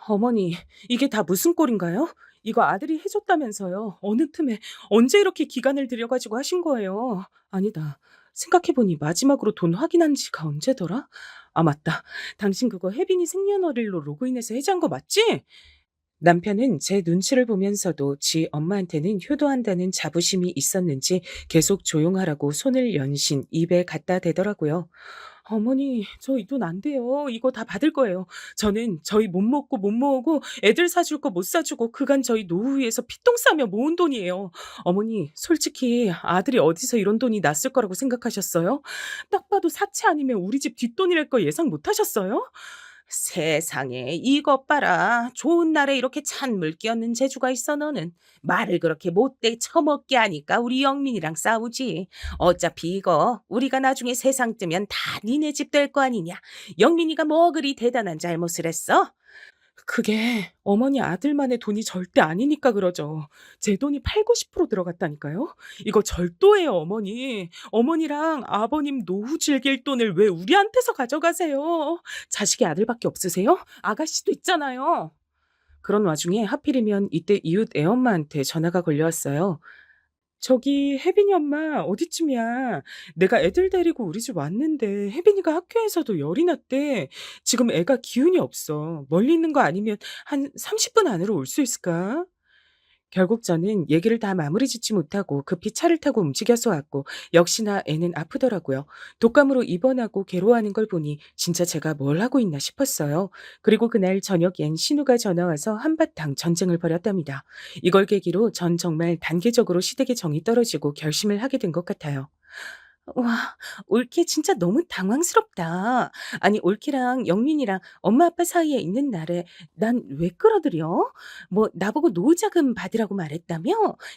어머니, 이게 다 무슨 꼴인가요? 이거 아들이 해줬다면서요. 어느 틈에 언제 이렇게 기간을 들여가지고 하신 거예요? 아니다. 생각해보니 마지막으로 돈 확인한 지가 언제더라? 아, 맞다. 당신 그거 혜빈이 생년월일로 로그인해서 해지한 거 맞지? 남편은 제 눈치를 보면서도 지 엄마한테는 효도한다는 자부심이 있었는지 계속 조용하라고 손을 연신 입에 갖다 대더라고요. 어머니, 저 이 돈 안 돼요. 이거 다 받을 거예요. 저는 저희 못 먹고 못 모으고 애들 사줄 거 못 사주고 그간 저희 노후 위에서 피똥 싸며 모은 돈이에요. 어머니, 솔직히 아들이 어디서 이런 돈이 났을 거라고 생각하셨어요? 딱 봐도 사채 아니면 우리 집 뒷돈이랄 거 예상 못 하셨어요? 세상에 이것 봐라. 좋은 날에 이렇게 찬물 끼얹는 재주가 있어 너는. 말을 그렇게 못돼 처먹게 하니까 우리 영민이랑 싸우지. 어차피 이거 우리가 나중에 세상 뜨면 다 니네 집 될 거 아니냐. 영민이가 뭐 그리 대단한 잘못을 했어? 그게 어머니 아들만의 돈이 절대 아니니까 그러죠. 제 돈이 8, 90% 들어갔다니까요. 이거 절도예요, 어머니. 어머니랑 아버님 노후 즐길 돈을 왜 우리한테서 가져가세요? 자식이 아들밖에 없으세요? 아가씨도 있잖아요. 그런 와중에 하필이면 이때 이웃 애엄마한테 전화가 걸려왔어요. 저기 혜빈이 엄마 어디쯤이야? 내가 애들 데리고 우리 집 왔는데 혜빈이가 학교에서도 열이 났대. 지금 애가 기운이 없어. 멀리 있는 거 아니면 한 30분 안으로 올 수 있을까? 결국 저는 얘기를 다 마무리 짓지 못하고 급히 차를 타고 움직여서 왔고 역시나 애는 아프더라고요. 독감으로 입원하고 괴로워하는 걸 보니 진짜 제가 뭘 하고 있나 싶었어요. 그리고 그날 저녁엔 신우가 전화와서 한바탕 전쟁을 벌였답니다. 이걸 계기로 전 정말 단계적으로 시댁의 정이 떨어지고 결심을 하게 된 것 같아요. 와, 올케 진짜 너무 당황스럽다. 아니, 올케랑 영민이랑 엄마 아빠 사이에 있는 날에 난 왜 끌어들여? 뭐, 나보고 노후자금 받으라고 말했다며?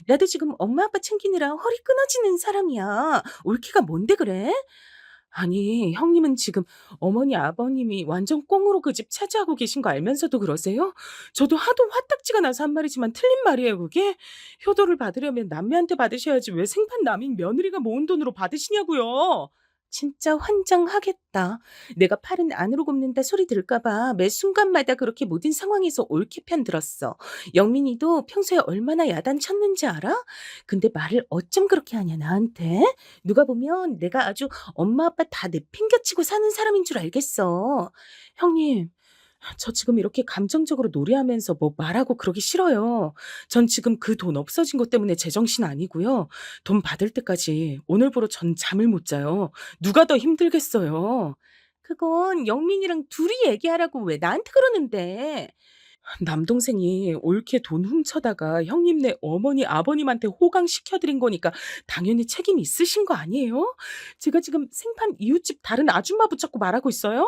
나도 지금 엄마 아빠 챙기느라 허리 끊어지는 사람이야. 올케가 뭔데 그래? 아니, 형님은 지금 어머니, 아버님이 완전 꽁으로 그 집 차지하고 계신 거 알면서도 그러세요? 저도 하도 화딱지가 나서 한 말이지만 틀린 말이에요, 그게? 효도를 받으려면 남매한테 받으셔야지 왜 생판 남인 며느리가 모은 돈으로 받으시냐고요? 진짜 환장하겠다. 내가 팔은 안으로 굽는다 소리 들을까봐 매 순간마다 그렇게 모든 상황에서 옳게 편 들었어. 영민이도 평소에 얼마나 야단쳤는지 알아? 근데 말을 어쩜 그렇게 하냐, 나한테? 누가 보면 내가 아주 엄마 아빠 다 내팽개치고 사는 사람인 줄 알겠어. 형님, 저 지금 이렇게 감정적으로 노래하면서 뭐 말하고 그러기 싫어요. 전 지금 그 돈 없어진 것 때문에 제정신 아니고요. 돈 받을 때까지 오늘부로 전 잠을 못 자요. 누가 더 힘들겠어요. 그건 영민이랑 둘이 얘기하라고 왜 나한테 그러는데? 남동생이 옳게 돈 훔쳐다가 형님네 어머니 아버님한테 호강시켜드린 거니까 당연히 책임이 있으신 거 아니에요? 제가 지금 생판 이웃집 다른 아줌마 붙잡고 말하고 있어요?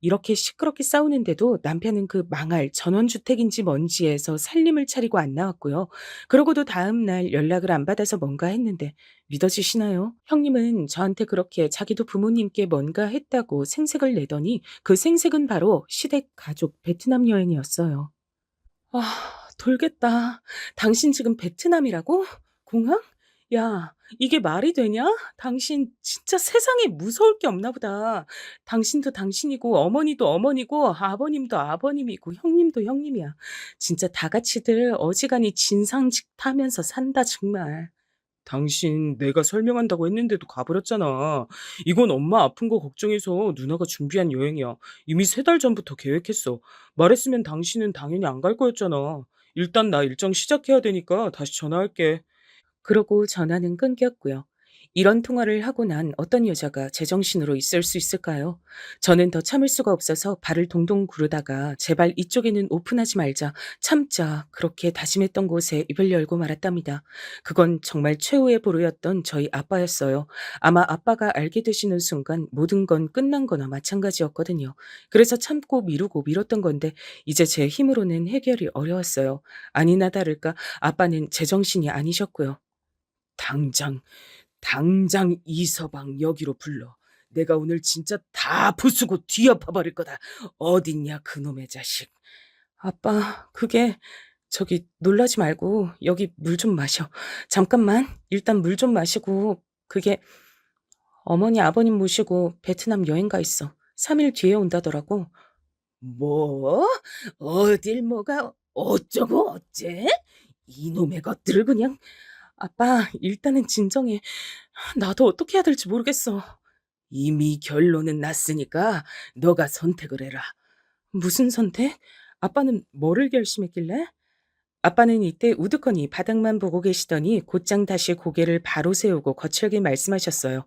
이렇게 시끄럽게 싸우는데도 남편은 그 망할 전원주택인지 뭔지에서 살림을 차리고 안 나왔고요. 그러고도 다음 날 연락을 안 받아서 뭔가 했는데 믿어지시나요? 형님은 저한테 그렇게 자기도 부모님께 뭔가 했다고 생색을 내더니 그 생색은 바로 시댁 가족 베트남 여행이었어요. 돌겠다. 당신 지금 베트남이라고? 공항? 야, 이게 말이 되냐? 당신 진짜 세상에 무서울 게 없나 보다. 당신도 당신이고, 어머니도 어머니고, 아버님도 아버님이고, 형님도 형님이야. 진짜 다 같이들 어지간히 진상짓 하면서 산다, 정말. 당신 내가 설명한다고 했는데도 가버렸잖아. 이건 엄마 아픈 거 걱정해서 누나가 준비한 여행이야. 이미 3달 전부터 계획했어. 말했으면 당신은 당연히 안 갈 거였잖아. 일단 나 일정 시작해야 되니까 다시 전화할게. 그러고 전화는 끊겼고요. 이런 통화를 하고 난 어떤 여자가 제정신으로 있을 수 있을까요? 저는 더 참을 수가 없어서 발을 동동 구르다가 제발 이쪽에는 오픈하지 말자, 참자 그렇게 다짐했던 곳에 입을 열고 말았답니다. 그건 정말 최후의 보루였던 저희 아빠였어요. 아마 아빠가 알게 되시는 순간 모든 건 끝난 거나 마찬가지였거든요. 그래서 참고 미루고 미뤘던 건데 이제 제 힘으로는 해결이 어려웠어요. 아니나 다를까 아빠는 제정신이 아니셨고요. 당장, 당장 이서방 여기로 불러. 내가 오늘 진짜 다 부수고 뒤엎어버릴 거다. 어딨냐 그놈의 자식. 아빠, 그게 저기 놀라지 말고 여기 물 좀 마셔. 잠깐만. 일단 물 좀 마시고 그게 어머니 아버님 모시고 베트남 여행 가 있어. 3일 뒤에 온다더라고. 뭐? 어딜 뭐가 어쩌고 어째? 이놈의 것들을 그냥. 아빠, 일단은 진정해. 나도 어떻게 해야 될지 모르겠어. 이미 결론은 났으니까 너가 선택을 해라. 무슨 선택? 아빠는 뭐를 결심했길래? 아빠는 이때 우두커니 바닥만 보고 계시더니 곧장 다시 고개를 바로 세우고 거칠게 말씀하셨어요.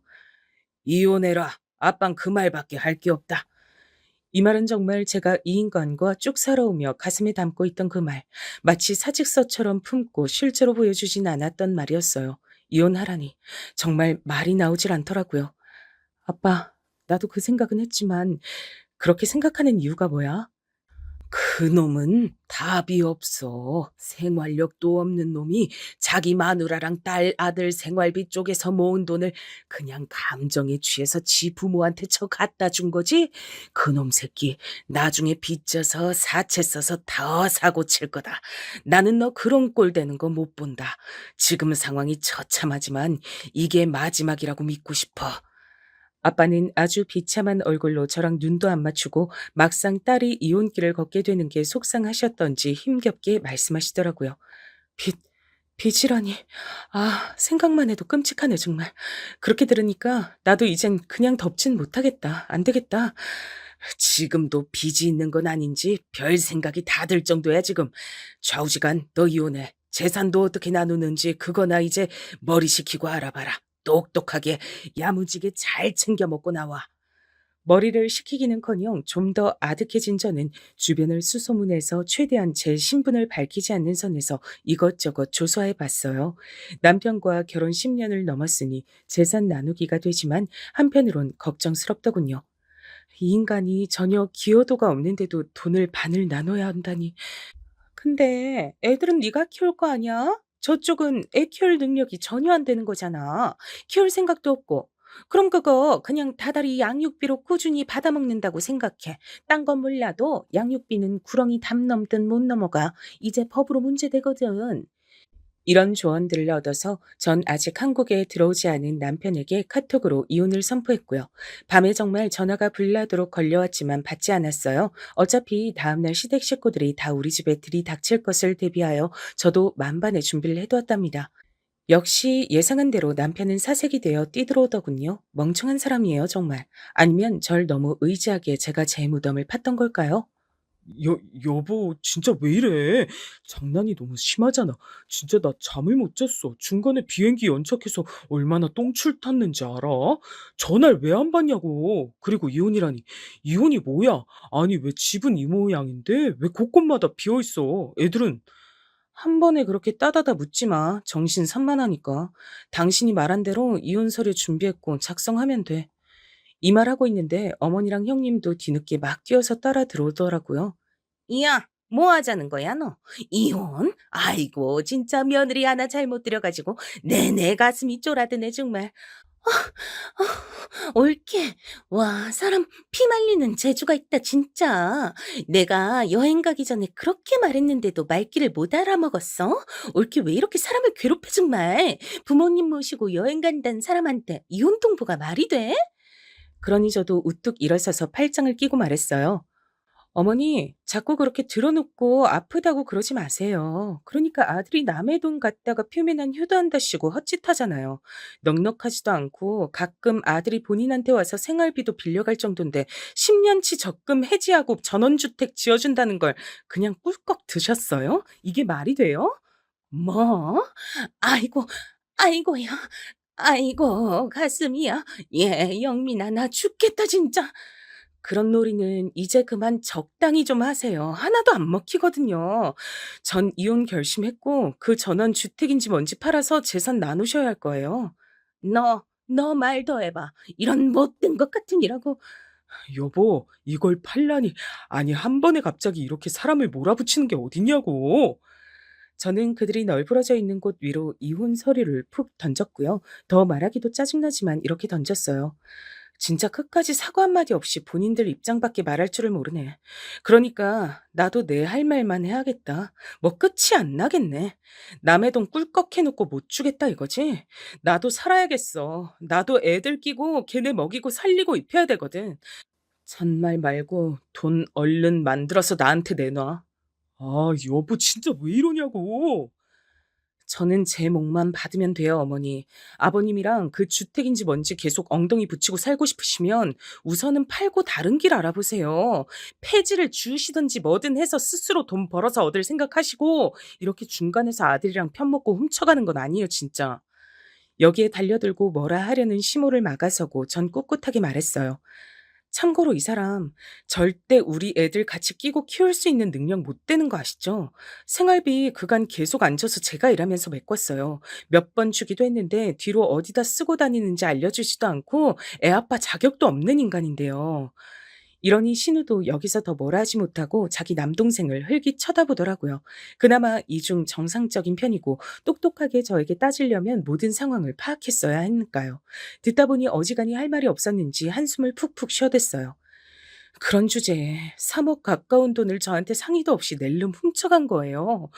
이혼해라. 아빤 그 말밖에 할 게 없다. 이 말은 정말 제가 이 인간과 쭉 살아오며 가슴에 담고 있던 그 말, 마치 사직서처럼 품고 실제로 보여주진 않았던 말이었어요. 이혼하라니. 정말 말이 나오질 않더라고요. 아빠, 나도 그 생각은 했지만 그렇게 생각하는 이유가 뭐야? 그놈은 답이 없어. 생활력도 없는 놈이 자기 마누라랑 딸, 아들 생활비 쪽에서 모은 돈을 그냥 감정에 취해서 지 부모한테 쳐 갖다 준 거지? 그놈 새끼 나중에 빚져서 사채 써서 더 사고 칠 거다. 나는 너 그런 꼴 되는 거 못 본다. 지금 상황이 처참하지만 이게 마지막이라고 믿고 싶어. 아빠는 아주 비참한 얼굴로 저랑 눈도 안 맞추고 막상 딸이 이혼길을 걷게 되는 게 속상하셨던지 힘겹게 말씀하시더라고요. 빚, 빚이라니. 아, 생각만 해도 끔찍하네, 정말. 그렇게 들으니까 나도 이젠 그냥 덮진 못하겠다. 안 되겠다. 지금도 빚이 있는 건 아닌지 별 생각이 다 들 정도야, 지금. 좌우지간 너 이혼해. 재산도 어떻게 나누는지 그거나 이제 머리 식히고 알아봐라. 똑똑하게 야무지게 잘 챙겨 먹고 나와. 머리를 식히기는커녕 좀 더 아득해진 저는 주변을 수소문해서 최대한 제 신분을 밝히지 않는 선에서 이것저것 조사해 봤어요. 남편과 결혼 10년을 넘었으니 재산 나누기가 되지만 한편으론 걱정스럽더군요. 이 인간이 전혀 기여도가 없는데도 돈을 반을 나눠야 한다니. 근데 애들은 네가 키울 거 아니야? 저쪽은 애 키울 능력이 전혀 안 되는 거잖아. 키울 생각도 없고. 그럼 그거 그냥 다달이 양육비로 꾸준히 받아먹는다고 생각해. 딴 건 몰라도 양육비는 구렁이 담 넘든 못 넘어가. 이제 법으로 문제되거든. 이런 조언들을 얻어서 전 아직 한국에 들어오지 않은 남편에게 카톡으로 이혼을 선포했고요. 밤에 정말 전화가 불나도록 걸려왔지만 받지 않았어요. 어차피 다음날 시댁 식구들이 다 우리 집에 들이닥칠 것을 대비하여 저도 만반의 준비를 해두었답니다. 역시 예상한 대로 남편은 사색이 되어 뛰들어오더군요. 멍청한 사람이에요, 정말. 아니면 절 너무 의지하게 제가 제 무덤을 팠던 걸까요? 여보, 진짜 왜 이래? 장난이 너무 심하잖아. 진짜 나 잠을 못 잤어. 중간에 비행기 연착해서 얼마나 똥줄 탔는지 알아? 전화를 왜 안 받냐고. 그리고 이혼이라니. 이혼이 뭐야? 아니, 왜 집은 이 모양인데? 왜 곳곳마다 비어 있어? 애들은 한 번에 그렇게 따다다 묻지 마. 정신 산만하니까. 당신이 말한 대로 이혼 서류 준비했고 작성하면 돼. 이 말하고 있는데 어머니랑 형님도 뒤늦게 막 뛰어서 따라 들어오더라고요. 야, 뭐 하자는 거야, 너? 이혼? 아이고, 진짜 며느리 하나 잘못 들여가지고 내내 가슴이 쫄아드네, 정말. 옳게. 와, 사람 피 말리는 재주가 있다, 진짜. 내가 여행 가기 전에 그렇게 말했는데도 말귀를 못 알아먹었어? 옳게 왜 이렇게 사람을 괴롭혀, 정말. 부모님 모시고 여행 간다는 사람한테 이혼 통보가 말이 돼? 그러니 저도 우뚝 일어서서 팔짱을 끼고 말했어요. 어머니, 자꾸 그렇게 들어놓고 아프다고 그러지 마세요. 그러니까 아들이 남의 돈 갖다가 표면한 효도한다시고 헛짓하잖아요. 넉넉하지도 않고 가끔 아들이 본인한테 와서 생활비도 빌려갈 정도인데 10년치 적금 해지하고 전원주택 지어준다는 걸 그냥 꿀꺽 드셨어요? 이게 말이 돼요? 뭐? 아이고, 아이고야. 아이고, 가슴이야. 예, 영민아, 나 죽겠다, 진짜. 그런 놀이는 이제 그만 적당히 좀 하세요. 하나도 안 먹히거든요. 전 이혼 결심했고 그 전원 주택인지 뭔지 팔아서 재산 나누셔야 할 거예요. 너 말 더 해봐. 이런 못된 것 같은 이라고. 여보, 이걸 팔라니. 아니, 한 번에 갑자기 이렇게 사람을 몰아붙이는 게 어딨냐고. 저는 그들이 널브러져 있는 곳 위로 이혼 서류를 푹 던졌고요. 더 말하기도 짜증나지만 이렇게 던졌어요. 진짜 끝까지 사과 한마디 없이 본인들 입장밖에 말할 줄을 모르네. 그러니까 나도 내 할 말만 해야겠다. 뭐 끝이 안 나겠네. 남의 돈 꿀꺽 해놓고 못 주겠다 이거지? 나도 살아야겠어. 나도 애들 끼고 걔네 먹이고 살리고 입혀야 되거든. 잔말 말고 돈 얼른 만들어서 나한테 내놔. 아, 여보, 진짜 왜 이러냐고. 저는 제 몫만 받으면 돼요, 어머니. 아버님이랑 그 주택인지 뭔지 계속 엉덩이 붙이고 살고 싶으시면 우선은 팔고 다른 길 알아보세요. 폐지를 주시든지 뭐든 해서 스스로 돈 벌어서 얻을 생각하시고 이렇게 중간에서 아들이랑 편먹고 훔쳐가는 건 아니에요, 진짜. 여기에 달려들고 뭐라 하려는 시모를 막아서고 전 꿋꿋하게 말했어요. 참고로 이 사람 절대 우리 애들 같이 끼고 키울 수 있는 능력 못 되는 거 아시죠? 생활비 그간 계속 안 줘서 제가 일하면서 메꿨어요. 몇 번 주기도 했는데 뒤로 어디다 쓰고 다니는지 알려주지도 않고 애 아빠 자격도 없는 인간인데요. 이러니 신우도 여기서 더 뭐라 하지 못하고 자기 남동생을 흘기 쳐다보더라고요. 그나마 이중 정상적인 편이고 똑똑하게 저에게 따지려면 모든 상황을 파악했어야 했으니까요. 듣다 보니 어지간히 할 말이 없었는지 한숨을 푹푹 쉬어댔어요. 그런 주제에 3억 가까운 돈을 저한테 상의도 없이 낼름 훔쳐간 거예요.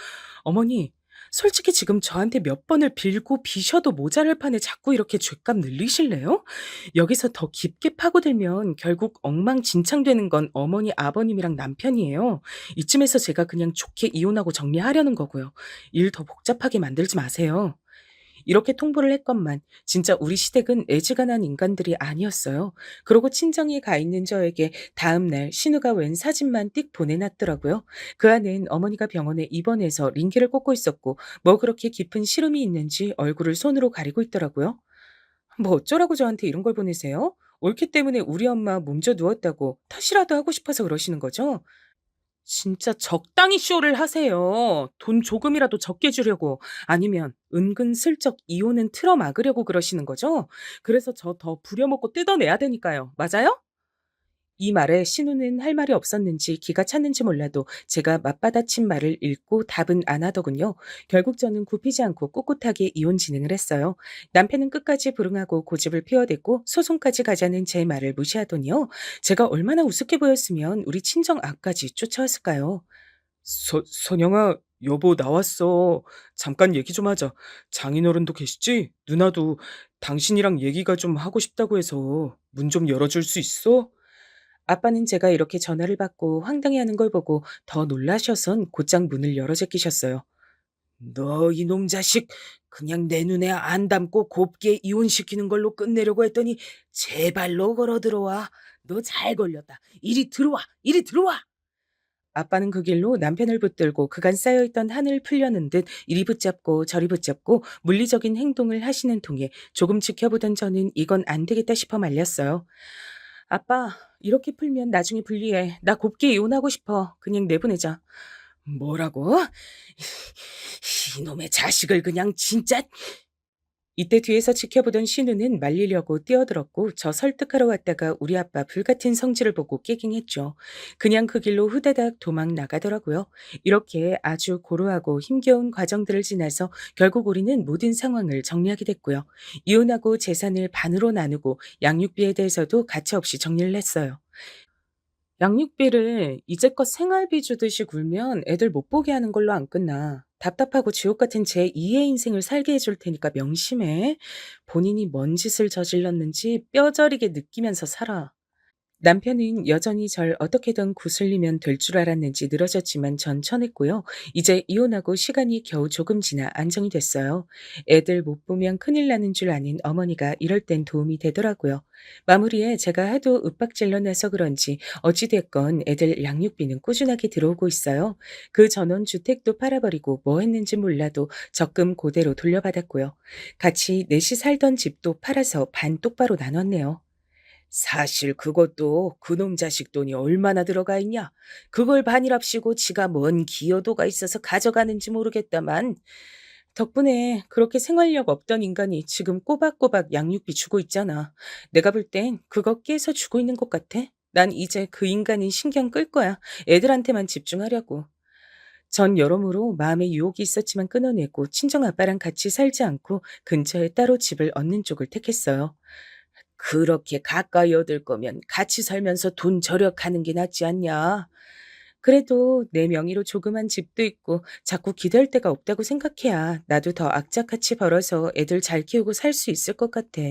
어머니, 솔직히 지금 저한테 몇 번을 빌고 비셔도 모자랄 판에 자꾸 이렇게 죗값 늘리실래요? 여기서 더 깊게 파고들면 결국 엉망진창되는 건 어머니, 아버님이랑 남편이에요. 이쯤에서 제가 그냥 좋게 이혼하고 정리하려는 거고요. 일 더 복잡하게 만들지 마세요. 이렇게 통보를 했건만 진짜 우리 시댁은 애지간한 인간들이 아니었어요. 그러고 친정에 가 있는 저에게 다음날 신우가 웬 사진만 띡 보내놨더라고요. 그 안엔 어머니가 병원에 입원해서 링기를 꽂고 있었고 뭐 그렇게 깊은 시름이 있는지 얼굴을 손으로 가리고 있더라고요. 뭐 어쩌라고 저한테 이런 걸 보내세요? 올케 때문에 우리 엄마 몸져 누웠다고 탓이라도 하고 싶어서 그러시는 거죠? 진짜 적당히 쇼를 하세요. 돈 조금이라도 적게 주려고. 아니면 은근슬쩍 이혼은 틀어막으려고 그러시는 거죠? 그래서 저 더 부려먹고 뜯어내야 되니까요. 맞아요? 이 말에 신우는 할 말이 없었는지 기가 찼는지 몰라도 제가 맞받아친 말을 읽고 답은 안 하더군요. 결국 저는 굽히지 않고 꿋꿋하게 이혼 진행을 했어요. 남편은 끝까지 불응하고 고집을 피워댔고 소송까지 가자는 제 말을 무시하더니요. 제가 얼마나 우습게 보였으면 우리 친정 앞까지 쫓아왔을까요? 선영아, 여보 나왔어. 잠깐 얘기 좀 하자. 장인어른도 계시지? 누나도 당신이랑 얘기가 좀 하고 싶다고 해서 문 좀 열어줄 수 있어? 아빠는 제가 이렇게 전화를 받고 황당해하는 걸 보고 더 놀라셔선 곧장 문을 열어 제끼셨어요. 너 이놈 자식, 그냥 내 눈에 안 담고 곱게 이혼시키는 걸로 끝내려고 했더니 제발로 걸어 들어와. 너 잘 걸렸다. 이리 들어와, 이리 들어와. 아빠는 그 길로 남편을 붙들고 그간 쌓여있던 한을 풀려는 듯 이리 붙잡고 저리 붙잡고 물리적인 행동을 하시는 통에 조금 지켜보던 저는 이건 안 되겠다 싶어 말렸어요. 아빠, 이렇게 풀면 나중에 불리해. 나 곱게 이혼하고 싶어. 그냥 내보내자. 뭐라고? 이놈의 자식을 그냥 진짜. 이때 뒤에서 지켜보던 신우는 말리려고 뛰어들었고 저 설득하러 왔다가 우리 아빠 불같은 성질을 보고 깨갱했죠. 그냥 그 길로 후다닥 도망 나가더라고요. 이렇게 아주 고루하고 힘겨운 과정들을 지나서 결국 우리는 모든 상황을 정리하게 됐고요. 이혼하고 재산을 반으로 나누고 양육비에 대해서도 가차없이 정리를 했어요. 양육비를 이제껏 생활비 주듯이 굴면 애들 못 보게 하는 걸로 안 끝나. 답답하고 지옥 같은 제 2의 인생을 살게 해줄 테니까 명심해. 본인이 뭔 짓을 저질렀는지 뼈저리게 느끼면서 살아. 남편은 여전히 절 어떻게든 구슬리면 될 줄 알았는지 늘어졌지만 전 쳐냈고요. 이제 이혼하고 시간이 겨우 조금 지나 안정이 됐어요. 애들 못 보면 큰일 나는 줄 아는 어머니가 이럴 땐 도움이 되더라고요. 마무리에 제가 하도 윽박질러 내서 그런지 어찌됐건 애들 양육비는 꾸준하게 들어오고 있어요. 그 전원 주택도 팔아버리고 뭐 했는지 몰라도 적금 그대로 돌려받았고요. 같이 넷이 살던 집도 팔아서 반 똑바로 나눴네요. 사실 그것도 그놈 자식 돈이 얼마나 들어가 있냐? 그걸 반이랍시고 지가 뭔 기여도가 있어서 가져가는지 모르겠다만 덕분에 그렇게 생활력 없던 인간이 지금 꼬박꼬박 양육비 주고 있잖아. 내가 볼 땐 그거 깨서 주고 있는 것 같아. 난 이제 그 인간은 신경 끌 거야. 애들한테만 집중하려고. 전 여러모로 마음에 유혹이 있었지만 끊어내고 친정 아빠랑 같이 살지 않고 근처에 따로 집을 얻는 쪽을 택했어요. 그렇게 가까이 얻을 거면 같이 살면서 돈 절약하는 게 낫지 않냐? 그래도 내 명의로 조그만 집도 있고 자꾸 기댈 데가 없다고 생각해야 나도 더 악착같이 벌어서 애들 잘 키우고 살 수 있을 것 같아.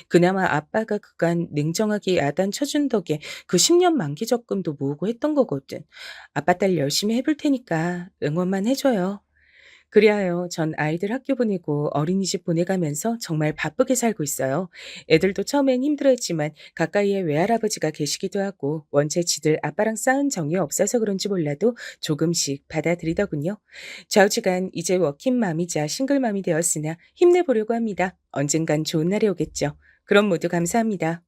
그나마 아빠가 그간 냉정하게 야단 쳐준 덕에 그 10년 만기 적금도 모으고 했던 거거든. 아빠 딸 열심히 해볼 테니까 응원만 해줘요. 그리하여 전 아이들 학교 보내고 어린이집 보내가면서 정말 바쁘게 살고 있어요. 애들도 처음엔 힘들어했지만 가까이에 외할아버지가 계시기도 하고 원체 지들 아빠랑 싸운 정이 없어서 그런지 몰라도 조금씩 받아들이더군요. 좌우지간 이제 워킹맘이자 싱글맘이 되었으나 힘내보려고 합니다. 언젠간 좋은 날이 오겠죠. 그럼 모두 감사합니다.